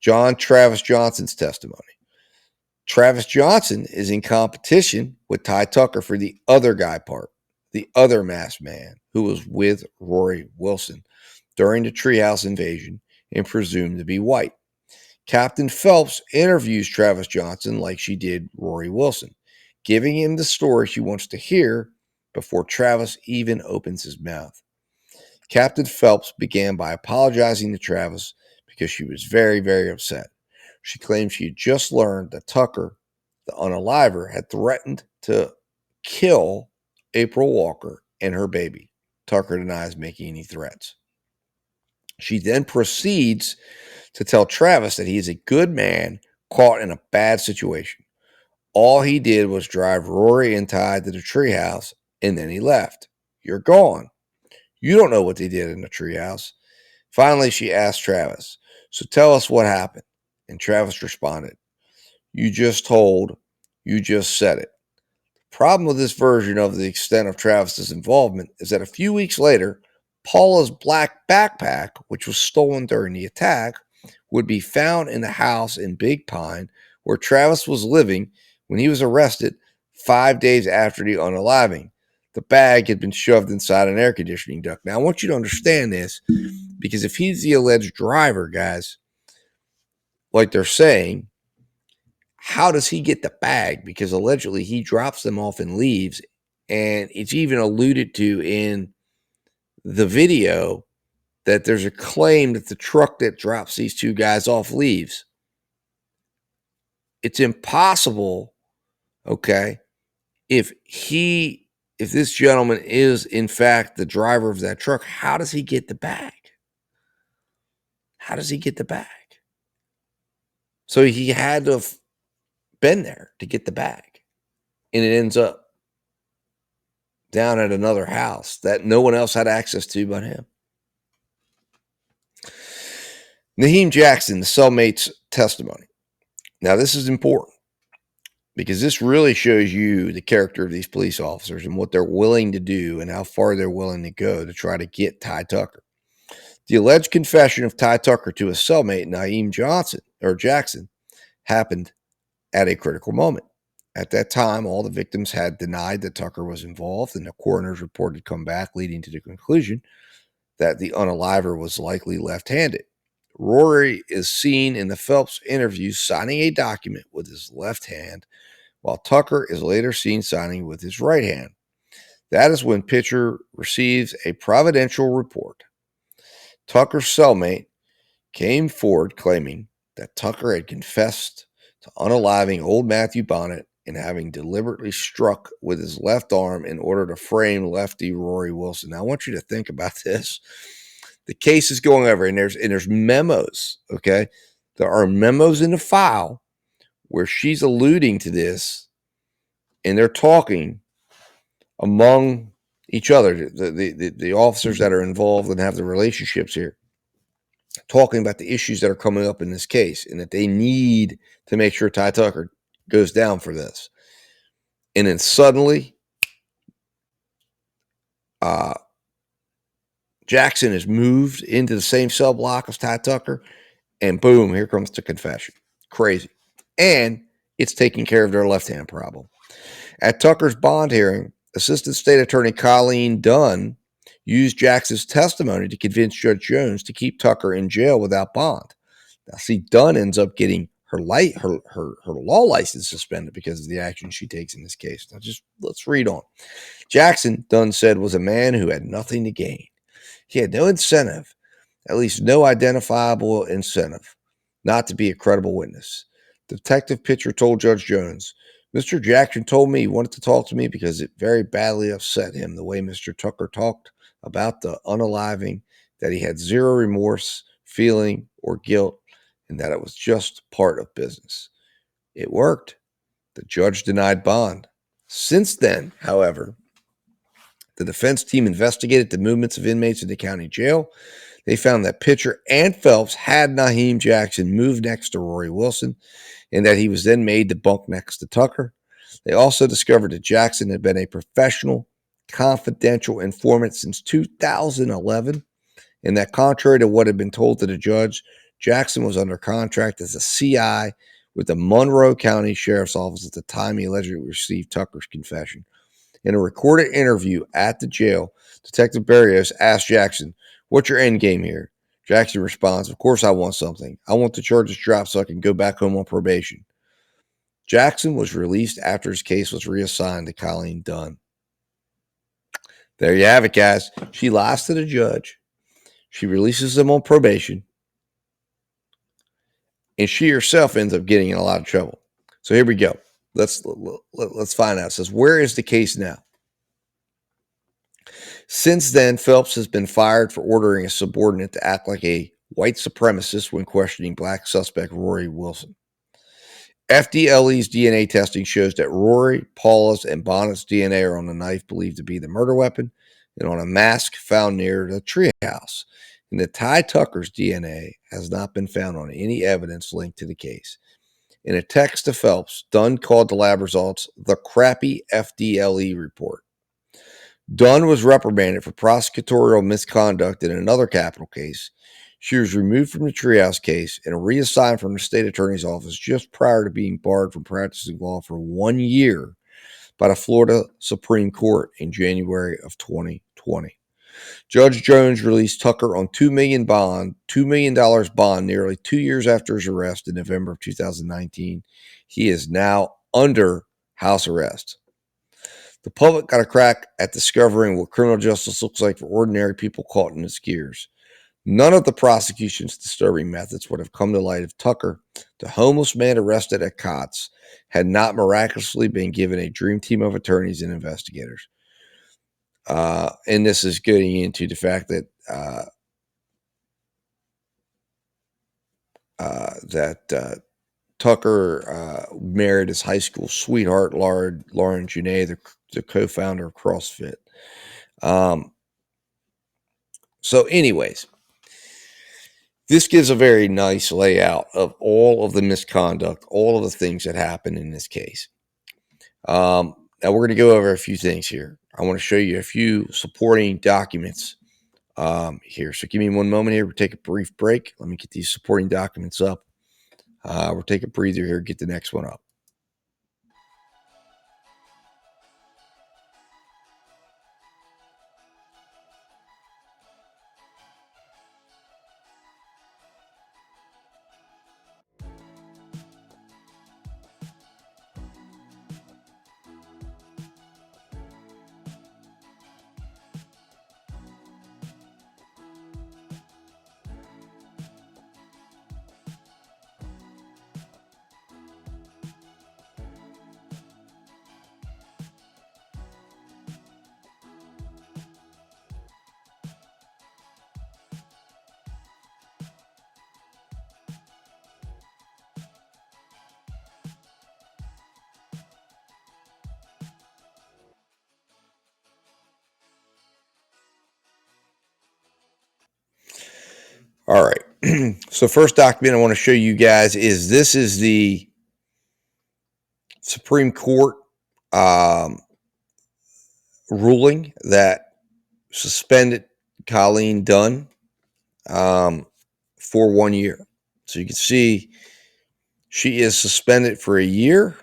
John Travis Johnson's testimony. Travis Johnson is in competition with Ty Tucker for the other guy part, the other masked man who was with Rory Wilson during the Treehouse invasion and presumed to be white. Captain Phelps interviews Travis Johnson like she did Rory Wilson, giving him the story she wants to hear before Travis even opens his mouth. Captain Phelps began by apologizing to Travis because she was very, very upset. She claimed she had just learned that Tucker, the unaliver, had threatened to kill April Walker and her baby. Tucker denies making any threats. She then proceeds to tell Travis that he is a good man caught in a bad situation. All he did was drive Rory and Ty to the treehouse, and then he left. You're gone. You don't know what they did in the treehouse. Finally, she asked Travis, so tell us what happened. And Travis responded, you just said it. The problem with this version of the extent of Travis's involvement is that a few weeks later, Paula's black backpack, which was stolen during the attack, would be found in the house in Big Pine where Travis was living when he was arrested 5 days after the unaliving. The bag had been shoved inside an air conditioning duct. Now, I want you to understand this, because if he's the alleged driver, guys, like they're saying, how does he get the bag? Because allegedly he drops them off and leaves. And it's even alluded to in the video that there's a claim that the truck that drops these two guys off leaves. It's impossible, okay, if this gentleman is in fact the driver of that truck, how does he get the bag? How does he get the bag? So he had to have been there to get the bag. And it ends up down at another house that no one else had access to but him. Naheem Jackson, the cellmate's testimony. Now, this is important. because this really shows you the character of these police officers and what they're willing to do and how far they're willing to go to try to get Ty Tucker. The alleged confession of Ty Tucker to his cellmate, Naeem Jackson, happened at a critical moment. At that time, all the victims had denied that Tucker was involved, and the coroner's report had come back, leading to the conclusion that the unaliver was likely left-handed. Rory is seen in the Phelps interview signing a document with his left hand, while Tucker is later seen signing with his right hand. That is when Pitcher receives a providential report. Tucker's cellmate came forward claiming that Tucker had confessed to unaliving old Matthew Bonnett and having deliberately struck with his left arm in order to frame lefty Rory Wilson. Now, I want you to think about this. The case is going over, and there's memos, okay? There are memos in the file where she's alluding to this, and they're talking among each other, the officers that are involved and have the relationships here, talking about the issues that are coming up in this case and that they need to make sure Ty Tucker goes down for this. And then suddenly, Jackson is moved into the same cell block as Ty Tucker, and boom, here comes the confession. Crazy. And it's taking care of their left-hand problem. At Tucker's bond hearing, Assistant State Attorney Colleen Dunn used Jackson's testimony to convince Judge Jones to keep Tucker in jail without bond. Now, see, Dunn ends up getting her law license suspended because of the action she takes in this case. Now, let's read on. Jackson, Dunn said, was a man who had nothing to gain. He had no incentive, at least no identifiable incentive, not to be a credible witness. Detective Pitcher told Judge Jones, Mr. Jackson told me he wanted to talk to me because it very badly upset him the way Mr. Tucker talked about the unaliving, that he had zero remorse, feeling, or guilt, and that it was just part of business. It worked. The judge denied bond. Since then, however, the defense team investigated the movements of inmates in the county jail. They found that Pitcher and Phelps had Naeem Jackson move next to Rory Wilson, and that he was then made to bunk next to Tucker. They also discovered that Jackson had been a professional, confidential informant since 2011, and that contrary to what had been told to the judge, Jackson was under contract as a CI with the Monroe County Sheriff's Office at the time he allegedly received Tucker's confession. In a recorded interview at the jail, Detective Barrios asked Jackson, "What's your end game here?" Jackson responds, "Of course I want something. I want the charges dropped so I can go back home on probation." Jackson was released after his case was reassigned to Colleen Dunn. There you have it, guys. She lies to the judge. She releases him on probation. And she herself ends up getting in a lot of trouble. So here we go. Let's find out. It says, where is the case now? Since then, Phelps has been fired for ordering a subordinate to act like a white supremacist when questioning black suspect Rory Wilson. FDLE's DNA testing shows that Rory, Paula's, and Bonnett's DNA are on the knife believed to be the murder weapon and on a mask found near the Treehouse. And that Ty Tucker's DNA has not been found on any evidence linked to the case. In a text to Phelps, Dunn called the lab results the crappy FDLE report. Dunn was reprimanded for prosecutorial misconduct in another capital case. She was removed from the Treehouse case and reassigned from the state attorney's office just prior to being barred from practicing law for 1 year by the Florida Supreme Court in January of 2020. Judge Jones released Tucker on $2 million bond nearly 2 years after his arrest in November of 2019. He is now under house arrest. The public got a crack at discovering what criminal justice looks like for ordinary people caught in its gears. None of the prosecution's disturbing methods would have come to light if Tucker, the homeless man arrested at Cots, had not miraculously been given a dream team of attorneys and investigators. And this is getting into the fact that Tucker married his high school sweetheart, Lauren Junet, the co-founder of CrossFit. So anyways, this gives a very nice layout of all of the misconduct, all of the things that happened in this case. Now we're going to go over a few things here. I want to show you a few supporting documents here. So give me one moment here. We'll take a brief break. Let me get these supporting documents up. We'll take a breather here, get the next one up. All right. So first document I want to show you guys is this is the Supreme Court ruling that suspended Colleen Dunn for 1 year. So you can see she is suspended for a year.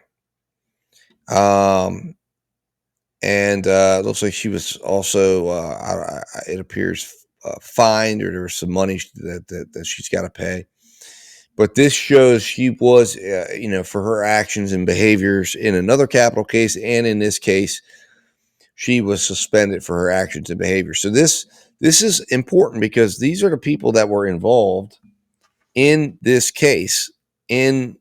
And it looks like she was also, it appears, fined, or there was some money that she's got to pay. But this shows she was, for her actions and behaviors in another capital case, and in this case, she was suspended for her actions and behaviors. So this is important because these are the people that were involved in this case, in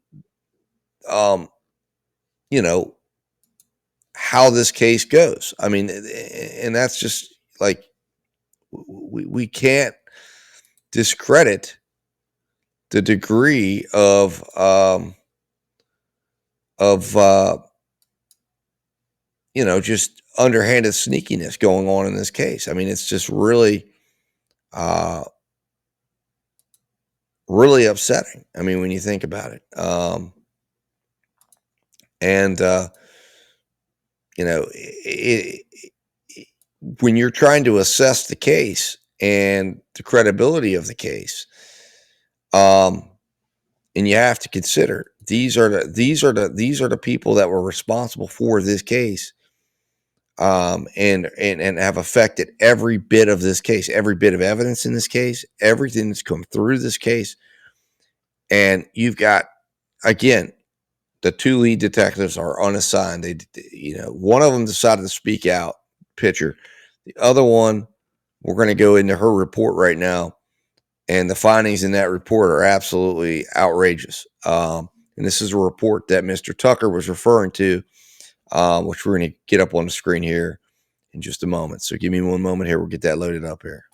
how this case goes. I mean, and that's just like we can't discredit the degree of just underhanded sneakiness going on in this case. I mean, it's just really really upsetting. I mean, when you think about it, when you're trying to assess the case and the credibility of the case, and you have to consider these are the people that were responsible for this case, and have affected every bit of this case, every bit of evidence in this case, everything that's come through this case. And you've got, again, the two lead detectives are unassigned. One of them decided to speak out, Pitcher. The other one, we're going to go into her report right now, and the findings in that report are absolutely outrageous. And this is a report that Mr. Tucker was referring to, which we're going to get up on the screen here in just a moment. So give me one moment here. We'll get that loaded up here.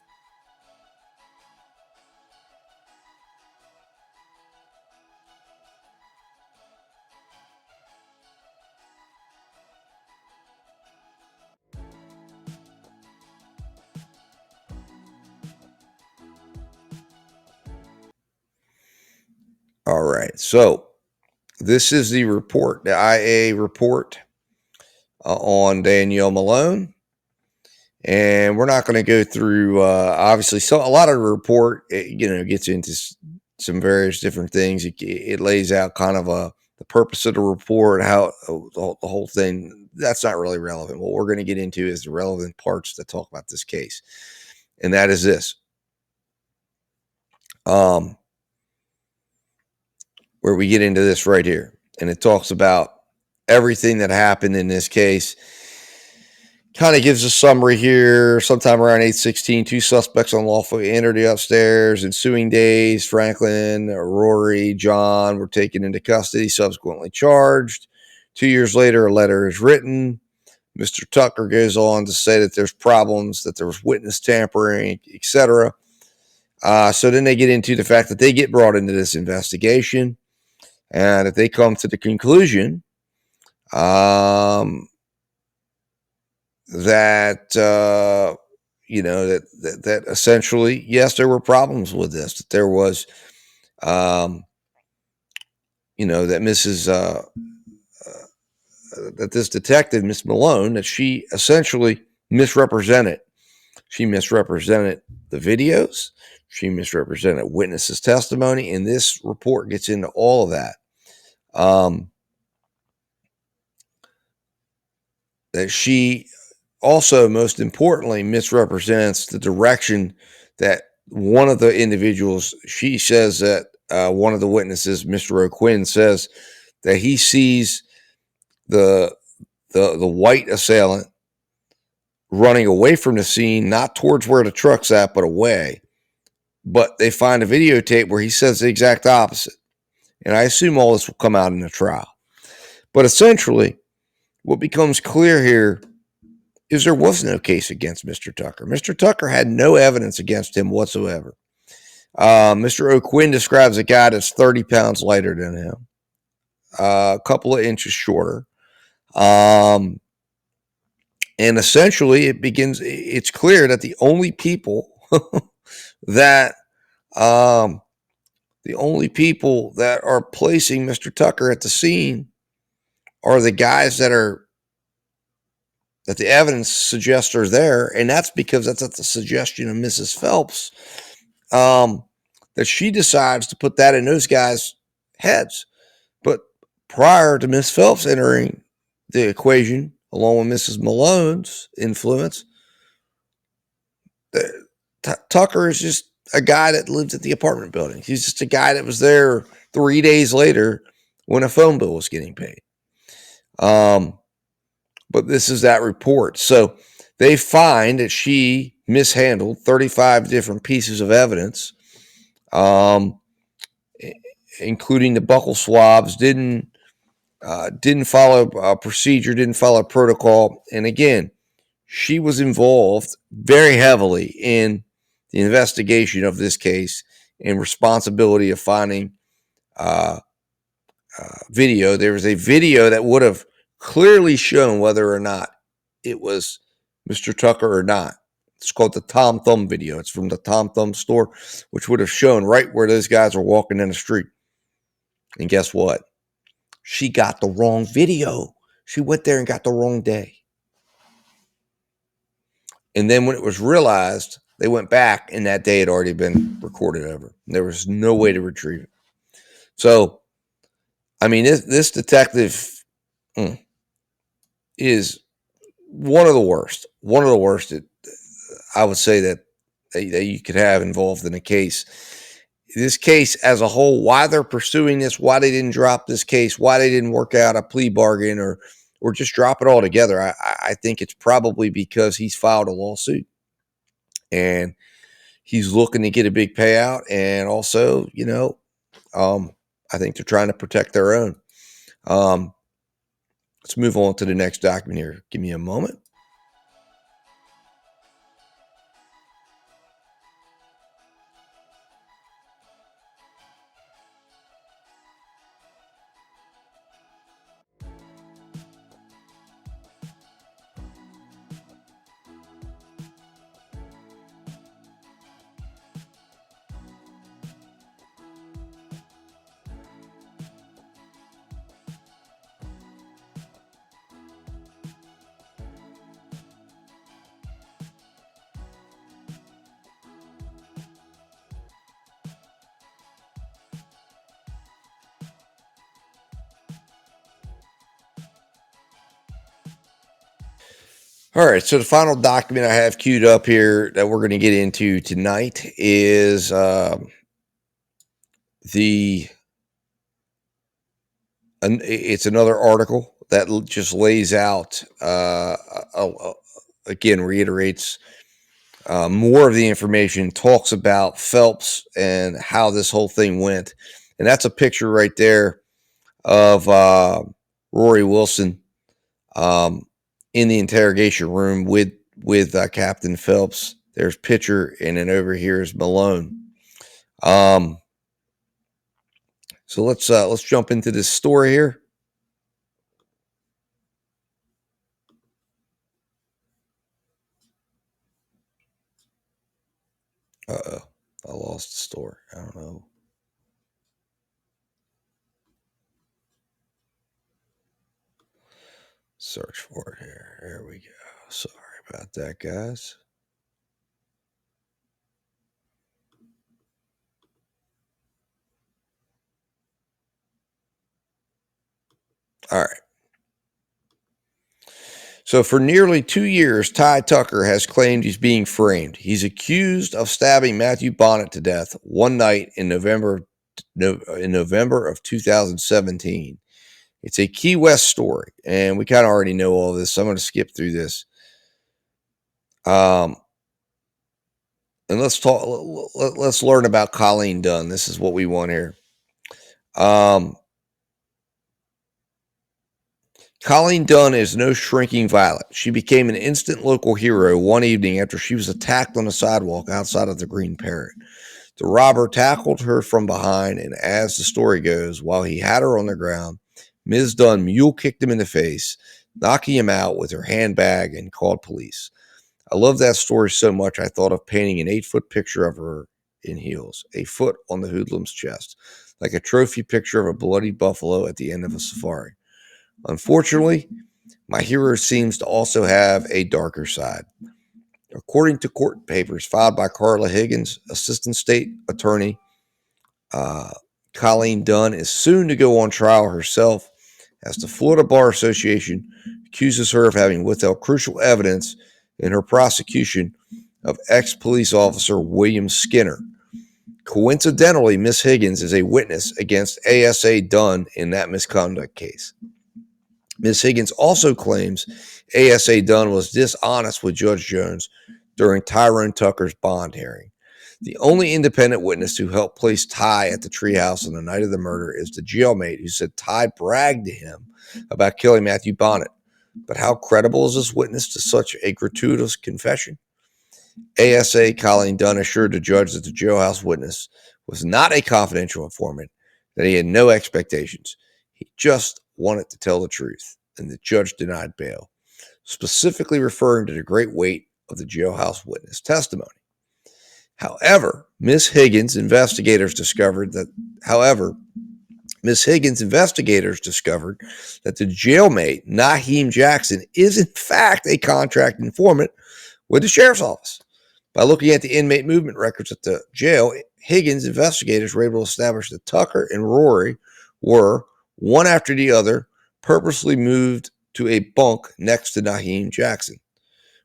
All right. So this is the report, the IA report on Danielle Malone. And we're not going to go through, obviously, so a lot of the report, gets into some various different things. It lays out kind of the purpose of the report, how the whole thing. That's not really relevant. What we're going to get into is the relevant parts that talk about this case. And that is this. Where we get into this right here. And it talks about everything that happened in this case. Kind of gives a summary here. Sometime around 8/16, two suspects unlawfully entered the upstairs. Ensuing days, Franklin, Rory, John were taken into custody, subsequently charged. 2 years later, a letter is written. Mr. Tucker goes on to say that there's problems, that there was witness tampering, etc. So then they get into the fact that they get brought into this investigation, and that they come to the conclusion that that essentially, yes, there were problems with this. That there was, that Mrs. that this detective, Miss Malone, that she essentially misrepresented. She misrepresented the videos. She misrepresented witnesses' testimony, and this report gets into all of that. That she also, most importantly, misrepresents the direction that one of the individuals, she says that one of the witnesses, Mr. O'Quinn, says that he sees the white assailant running away from the scene, not towards where the truck's at, but away. But they find a videotape where he says the exact opposite. And I assume all this will come out in the trial. But essentially, what becomes clear here is there was no case against Mr. Tucker. Mr. Tucker had no evidence against him whatsoever. Mr. O'Quinn describes a guy that's 30 pounds lighter than him, a couple of inches shorter. And essentially, it's clear that the only people that are placing Mr. Tucker at the scene are the guys that the evidence suggests are there, and that's because that's at the suggestion of Mrs. Phelps, that she decides to put that in those guys' heads. But prior to Miss Phelps entering the equation, along with Mrs. Malone's influence, Tucker is just a guy that lives at the apartment building. He's just a guy that was there 3 days later when a phone bill was getting paid. But this is that report. So they find that she mishandled 35 different pieces of evidence, including the buccal swabs, didn't follow a procedure, didn't follow protocol. And again, she was involved very heavily in the investigation of this case and responsibility of finding video. There was a video that would have clearly shown whether or not it was Mr. Tucker or not. It's called the Tom Thumb video. It's from the Tom Thumb store, which would have shown right where those guys were walking in the street. And guess what? She got the wrong video. She went there and got the wrong day. And then when it was realized, they went back and that day had already been recorded over. There was no way to retrieve it. So, I mean, this detective is one of the worst. One of the worst that I would say that you could have involved in a case. This case as a whole, why they're pursuing this, why they didn't drop this case, why they didn't work out a plea bargain or just drop it all together. I think it's probably because he's filed a lawsuit and he's looking to get a big payout. And also, I think they're trying to protect their own. Let's move on to the next document here. Give me a moment. All right, so the final document I have queued up here that we're going to get into tonight is it's another article that just lays out, again, reiterates more of the information, talks about Phelps and how this whole thing went. And that's a picture right there of Rory Wilson in the interrogation room with Captain Phelps. There's Pitcher, and then over here is Malone. So let's jump into this story here. I lost the story. I don't know. search for it here. There we go. Sorry about that, guys. All right. So for nearly 2 years, Ty Tucker has claimed he's being framed. He's accused of stabbing Matthew Bonnett to death one night in November of 2017. It's a Key West story, and we kind of already know all this, so I'm going to skip through this. And let's talk. Let's learn about Colleen Dunn. This is what we want here. Colleen Dunn is no shrinking violet. She became an instant local hero one evening after she was attacked on the sidewalk outside of the Green Parrot. The robber tackled her from behind, and as the story goes, while he had her on the ground, Ms. Dunn mule kicked him in the face, knocking him out with her handbag, and called police. I love that story so much I thought of painting an 8-foot picture of her in heels, a foot on the hoodlum's chest, like a trophy picture of a bloody buffalo at the end of a safari. Unfortunately, my hero seems to also have a darker side. According to court papers filed by Carla Higgins, Assistant State Attorney, Colleen Dunn is soon to go on trial herself, as the Florida Bar Association accuses her of having withheld crucial evidence in her prosecution of ex-police officer William Skinner. Coincidentally, Miss Higgins is a witness against ASA Dunn in that misconduct case. Ms. Higgins also claims ASA Dunn was dishonest with Judge Jones during Tyrone Tucker's bond hearing. The only independent witness who helped place Ty at the Treehouse on the night of the murder is the jailmate who said Ty bragged to him about killing Matthew Bonnett. But how credible is this witness to such a gratuitous confession? ASA Colleen Dunn assured the judge that the jailhouse witness was not a confidential informant, that he had no expectations. He just wanted to tell the truth, and the judge denied bail, specifically referring to the great weight of the jailhouse witness testimony. However, Miss Higgins investigators discovered that the jailmate, Naheem Jackson, is in fact a contract informant with the sheriff's office. By looking at the inmate movement records at the jail, Higgins investigators were able to establish that Tucker and Rory were, one after the other, purposely moved to a bunk next to Naheem Jackson.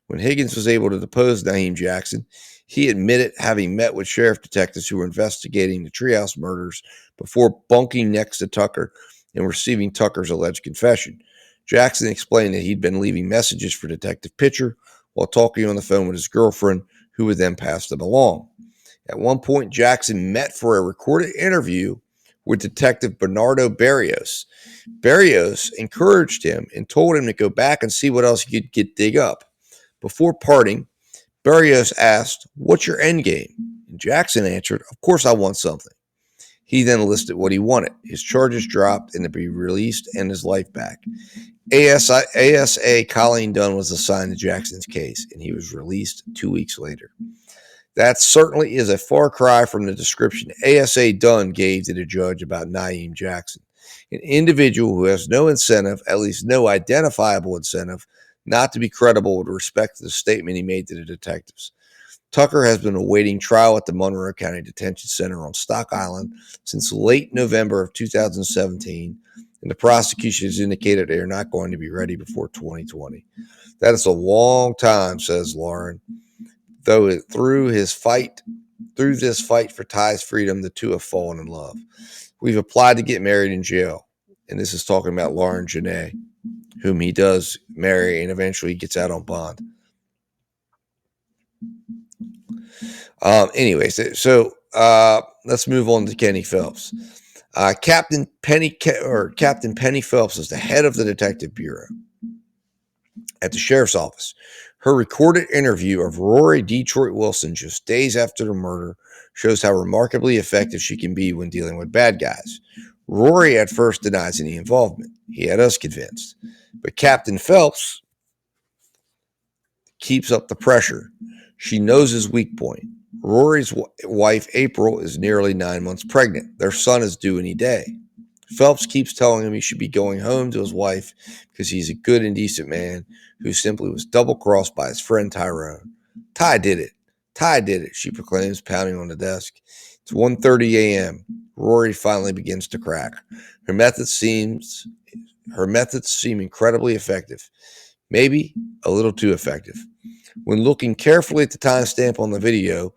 When Higgins was able to depose Naheem Jackson, he admitted having met with sheriff detectives who were investigating the Treehouse murders before bunking next to Tucker and receiving Tucker's alleged confession. Jackson explained that he'd been leaving messages for Detective Pitcher while talking on the phone with his girlfriend, who would then pass them along. At one point, Jackson met for a recorded interview with Detective Bernardo Barrios. Barrios encouraged him and told him to go back and see what else he could dig up. Before parting, Barrios asked, "What's your end game?" And Jackson answered, "Of course I want something." He then listed what he wanted. His charges dropped and to be released and his life back. ASA Colleen Dunn was assigned to Jackson's case, and he was released 2 weeks later. That certainly is a far cry from the description ASA Dunn gave to the judge about Naheem Jackson, an individual who has no incentive, at least no identifiable incentive, not to be credible with respect to the statement he made to the detectives. Tucker has been awaiting trial at the Monroe County Detention Center on Stock Island since late November of 2017, and the prosecution has indicated they are not going to be ready before 2020. That is a long time, says Lauren. Though through this fight for Ty's freedom, the two have fallen in love. We've applied to get married in jail, and this is talking about Lauren Janae, whom he does marry, and eventually gets out on bond. So let's move on to Kenny Phelps. Captain Penny Phelps is the head of the Detective Bureau at the Sheriff's Office. Her recorded interview of Rory Detroit Wilson just days after the murder shows how remarkably effective she can be when dealing with bad guys. Rory at first denies any involvement. He had us convinced. But Captain Phelps keeps up the pressure. She knows his weak point. Rory's wife, April, is nearly 9 months pregnant. Their son is due any day. Phelps keeps telling him he should be going home to his wife because he's a good and decent man who simply was double-crossed by his friend Tyrone. Ty did it. Ty did it, she proclaims, pounding on the desk. It's 1:30 a.m. Rory finally begins to crack. Her methods seem incredibly effective, maybe a little too effective. When looking carefully at the timestamp on the video,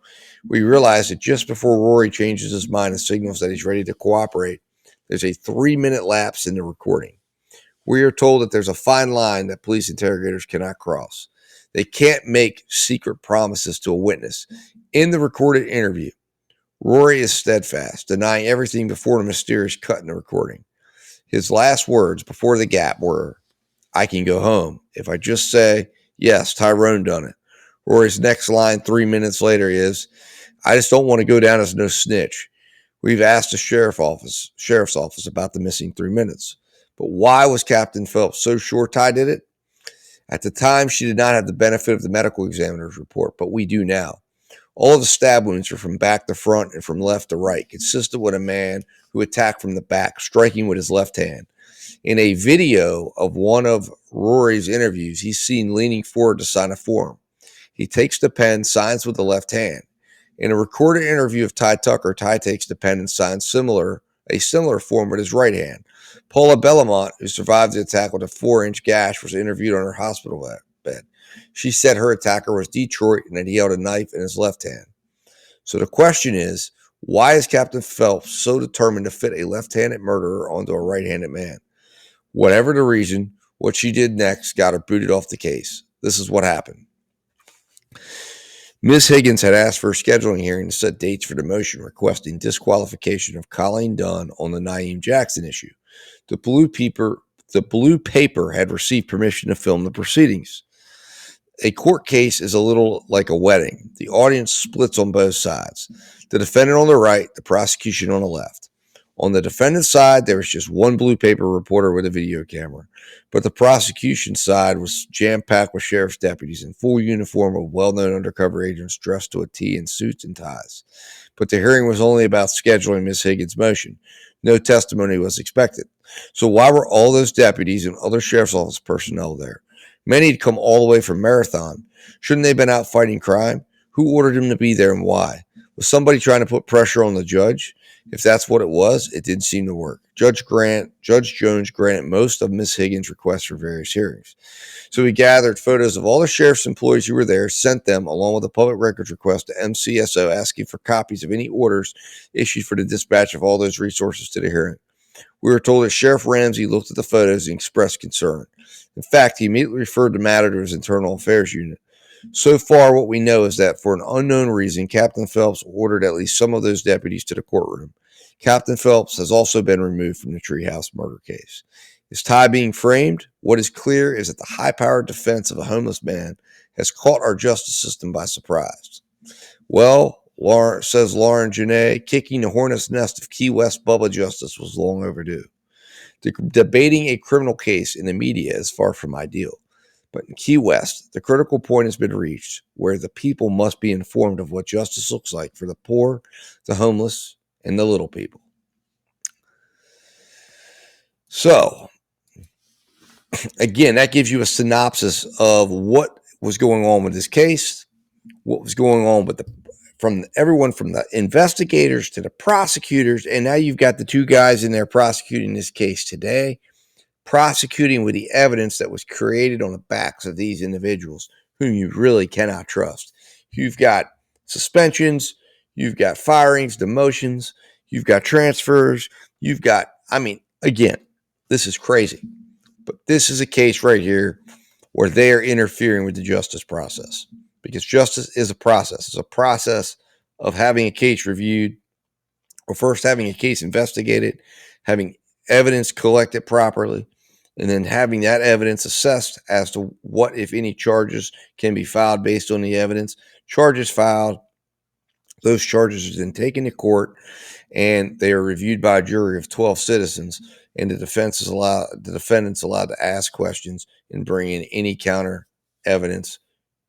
we realize that just before Rory changes his mind and signals that he's ready to cooperate, there's a 3-minute lapse in the recording. We are told that there's a fine line that police interrogators cannot cross. They can't make secret promises to a witness. In the recorded interview, Rory is steadfast, denying everything before the mysterious cut in the recording. His last words before the gap were, "I can go home if I just say, yes, Tyrone done it." Rory's next line 3 minutes later is, "I just don't want to go down as no snitch. We've asked the sheriff's office about the missing 3 minutes." But why was Captain Phelps so sure Ty did it? At the time, she did not have the benefit of the medical examiner's report, but we do now. All of the stab wounds are from back to front and from left to right, consistent with a man who attacked from the back, striking with his left hand. In a video of one of Rory's interviews, he's seen leaning forward to sign a form. He takes the pen, signs with the left hand. In a recorded interview of Ty Tucker, Ty takes the pen and signs a similar form with his right hand. Paula Bellamont, who survived the attack with a 4-inch gash, was interviewed on her hospital bed. She said her attacker was Detroit and that he held a knife in his left hand. So the question is, why is Captain Phelps so determined to fit a left-handed murderer onto a right-handed man? Whatever the reason, what she did next got her booted off the case. This is what happened. Ms. Higgins had asked for a scheduling hearing to set dates for the motion requesting disqualification of Colleen Dunn on the Naeem Jackson issue. The blue paper had received permission to film the proceedings. A court case is a little like a wedding. The audience splits on both sides. The defendant on the right, the prosecution on the left. On the defendant's side, there was just one blue paper reporter with a video camera, but the prosecution side was jam-packed with sheriff's deputies in full uniform of well-known undercover agents dressed to a T in suits and ties. But the hearing was only about scheduling Ms. Higgins' motion. No testimony was expected. So why were all those deputies and other sheriff's office personnel there? Many had come all the way from Marathon. Shouldn't they have been out fighting crime? Who ordered them to be there and why? Was somebody trying to put pressure on the judge? If that's what it was, it didn't seem to work. Judge Jones granted most of Ms. Higgins' requests for various hearings. So he gathered photos of all the sheriff's employees who were there, sent them, along with a public records request to MCSO asking for copies of any orders issued for the dispatch of all those resources to the hearing. We were told that Sheriff Ramsey looked at the photos and expressed concern. In fact, he immediately referred the matter to his internal affairs unit. So far, what we know is that for an unknown reason, Captain Phelps ordered at least some of those deputies to the courtroom. Captain Phelps has also been removed from the Treehouse murder case. Is Ty being framed? What is clear is that the high-powered defense of a homeless man has caught our justice system by surprise. Well, says Lauren Janae, kicking the hornet's nest of Key West Bubba justice was long overdue. Debating a criminal case in the media is far from ideal. But in Key West, the critical point has been reached where the people must be informed of what justice looks like for the poor, the homeless, and the little people. So, again, that gives you a synopsis of what was going on with this case, what was going on with from everyone from the investigators to the prosecutors, and now you've got the two guys in there prosecuting this case today, prosecuting with the evidence that was created on the backs of these individuals whom you really cannot trust. You've got suspensions, you've got firings, demotions, you've got transfers, again, this is crazy. But this is a case right here where they are interfering with the justice process. Because justice is a process. It's a process of having a case reviewed, or first having a case investigated, having evidence collected properly, and then having that evidence assessed as to what, if any, charges can be filed based on the evidence. Charges filed, those charges are then taken to court, and they are reviewed by a jury of 12 citizens, and the defendant's allowed to ask questions and bring in any counter evidence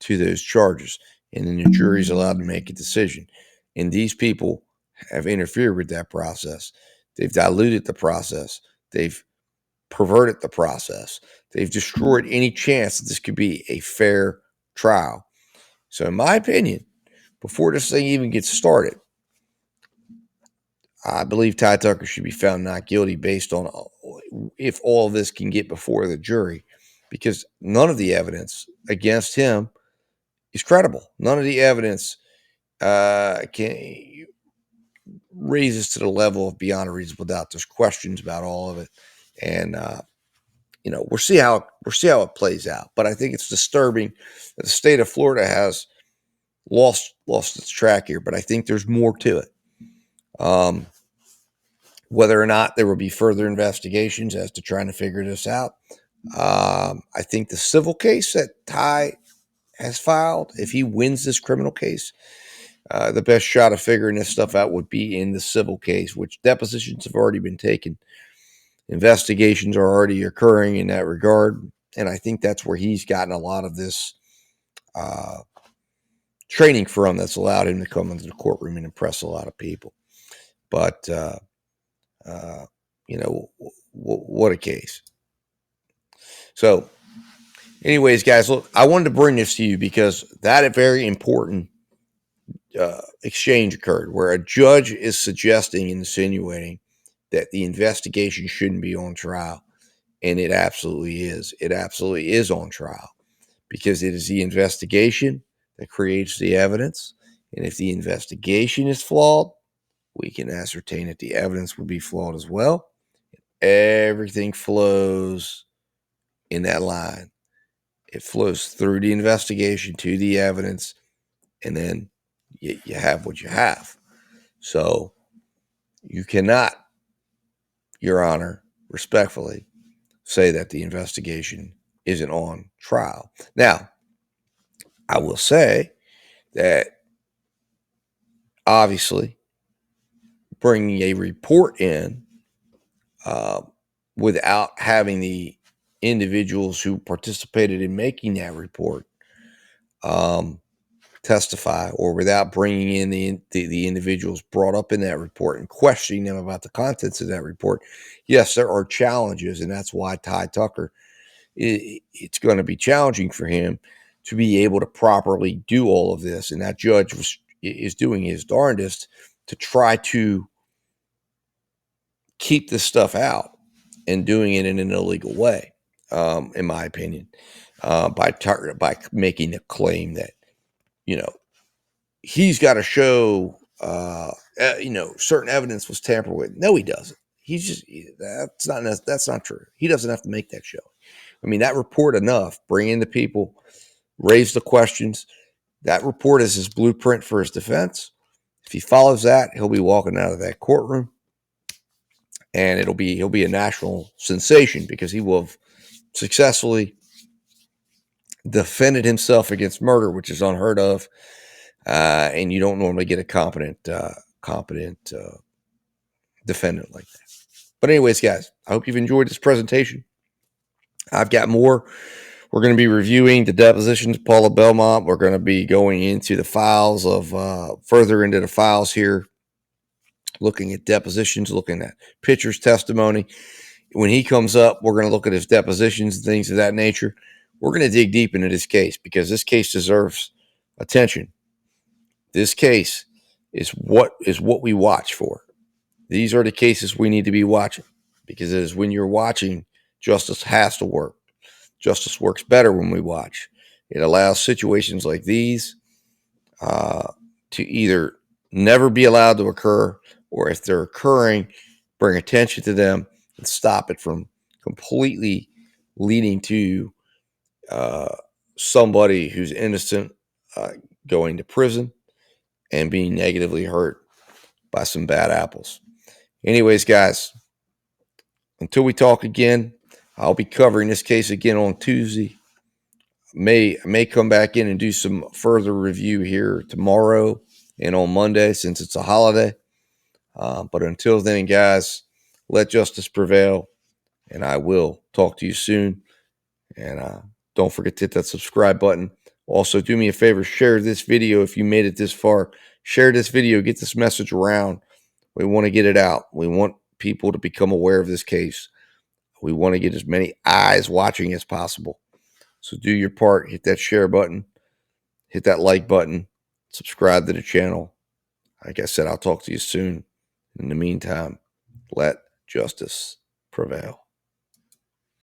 to those charges, and then the jury's allowed to make a decision. And these people have interfered with that process. They've diluted the process. They've perverted the process. They've destroyed any chance that this could be a fair trial. So in my opinion, before this thing even gets started, I believe Ty Tucker should be found not guilty based on if all of this can get before the jury, because none of the evidence against him is credible. None of the evidence can raises to the level of beyond a reasonable doubt. There's questions about all of it, and we'll see how it plays out. But I think it's disturbing that the state of Florida has lost its track here. But I think there's more to it. Whether or not there will be further investigations as to trying to figure this out. I think the civil case that Ty has filed, if he wins this criminal case, the best shot of figuring this stuff out would be in the civil case, which depositions have already been taken. Investigations are already occurring in that regard. And I think that's where he's gotten a lot of this training from that's allowed him to come into the courtroom and impress a lot of people. But, what a case. So, anyways, guys, look, I wanted to bring this to you because that very important exchange occurred where a judge is suggesting and insinuating that the investigation shouldn't be on trial. And it absolutely is. It absolutely is on trial because it is the investigation that creates the evidence. And if the investigation is flawed, we can ascertain that the evidence will be flawed as well. Everything flows in that line. It flows through the investigation to the evidence, and then you have what you have. So you cannot, Your Honor, respectfully, say that the investigation isn't on trial. Now, I will say that obviously bringing a report in without having the individuals who participated in making that report testify, or without bringing in the individuals brought up in that report and questioning them about the contents of that report, yes, there are challenges, and that's why Ty Tucker, it's going to be challenging for him to be able to properly do all of this, and that judge is doing his darndest to try to keep this stuff out and doing it in an illegal way, in my opinion, by making a claim that, he's got to show, certain evidence was tampered with. No, he doesn't. That's not true. He doesn't have to make that show. I mean, that report enough, bring in the people, raise the questions. That report is his blueprint for his defense. If he follows that, he'll be walking out of that courtroom, and he'll be a national sensation because he will have successfully defended himself against murder, which is unheard of, and you don't normally get a competent defendant like that. But anyways, guys, I hope you've enjoyed this presentation. I've got more. We're going to be reviewing the depositions of Paula Belmont. We're going to be going into the files further into the files here, looking at depositions, looking at Pitcher's testimony. When he comes up, we're going to look at his depositions and things of that nature. We're going to dig deep into this case because this case deserves attention. This case is what we watch for. These are the cases we need to be watching, because it is when you're watching, justice has to work. Justice works better when we watch. It allows situations like these to either never be allowed to occur, or if they're occurring, bring attention to them and stop it from completely leading to somebody who's innocent going to prison and being negatively hurt by some bad apples. Anyways, guys, until we talk again, I'll be covering this case again on Tuesday. I may come back in and do some further review here tomorrow and on Monday since it's a holiday. But until then, guys, let justice prevail, and I will talk to you soon. And don't forget to hit that subscribe button. Also, do me a favor, share this video if you made it this far. Share this video, get this message around. We want to get it out. We want people to become aware of this case. We want to get as many eyes watching as possible. So do your part. Hit that share button. Hit that like button. Subscribe to the channel. Like I said, I'll talk to you soon. In the meantime, let justice prevail.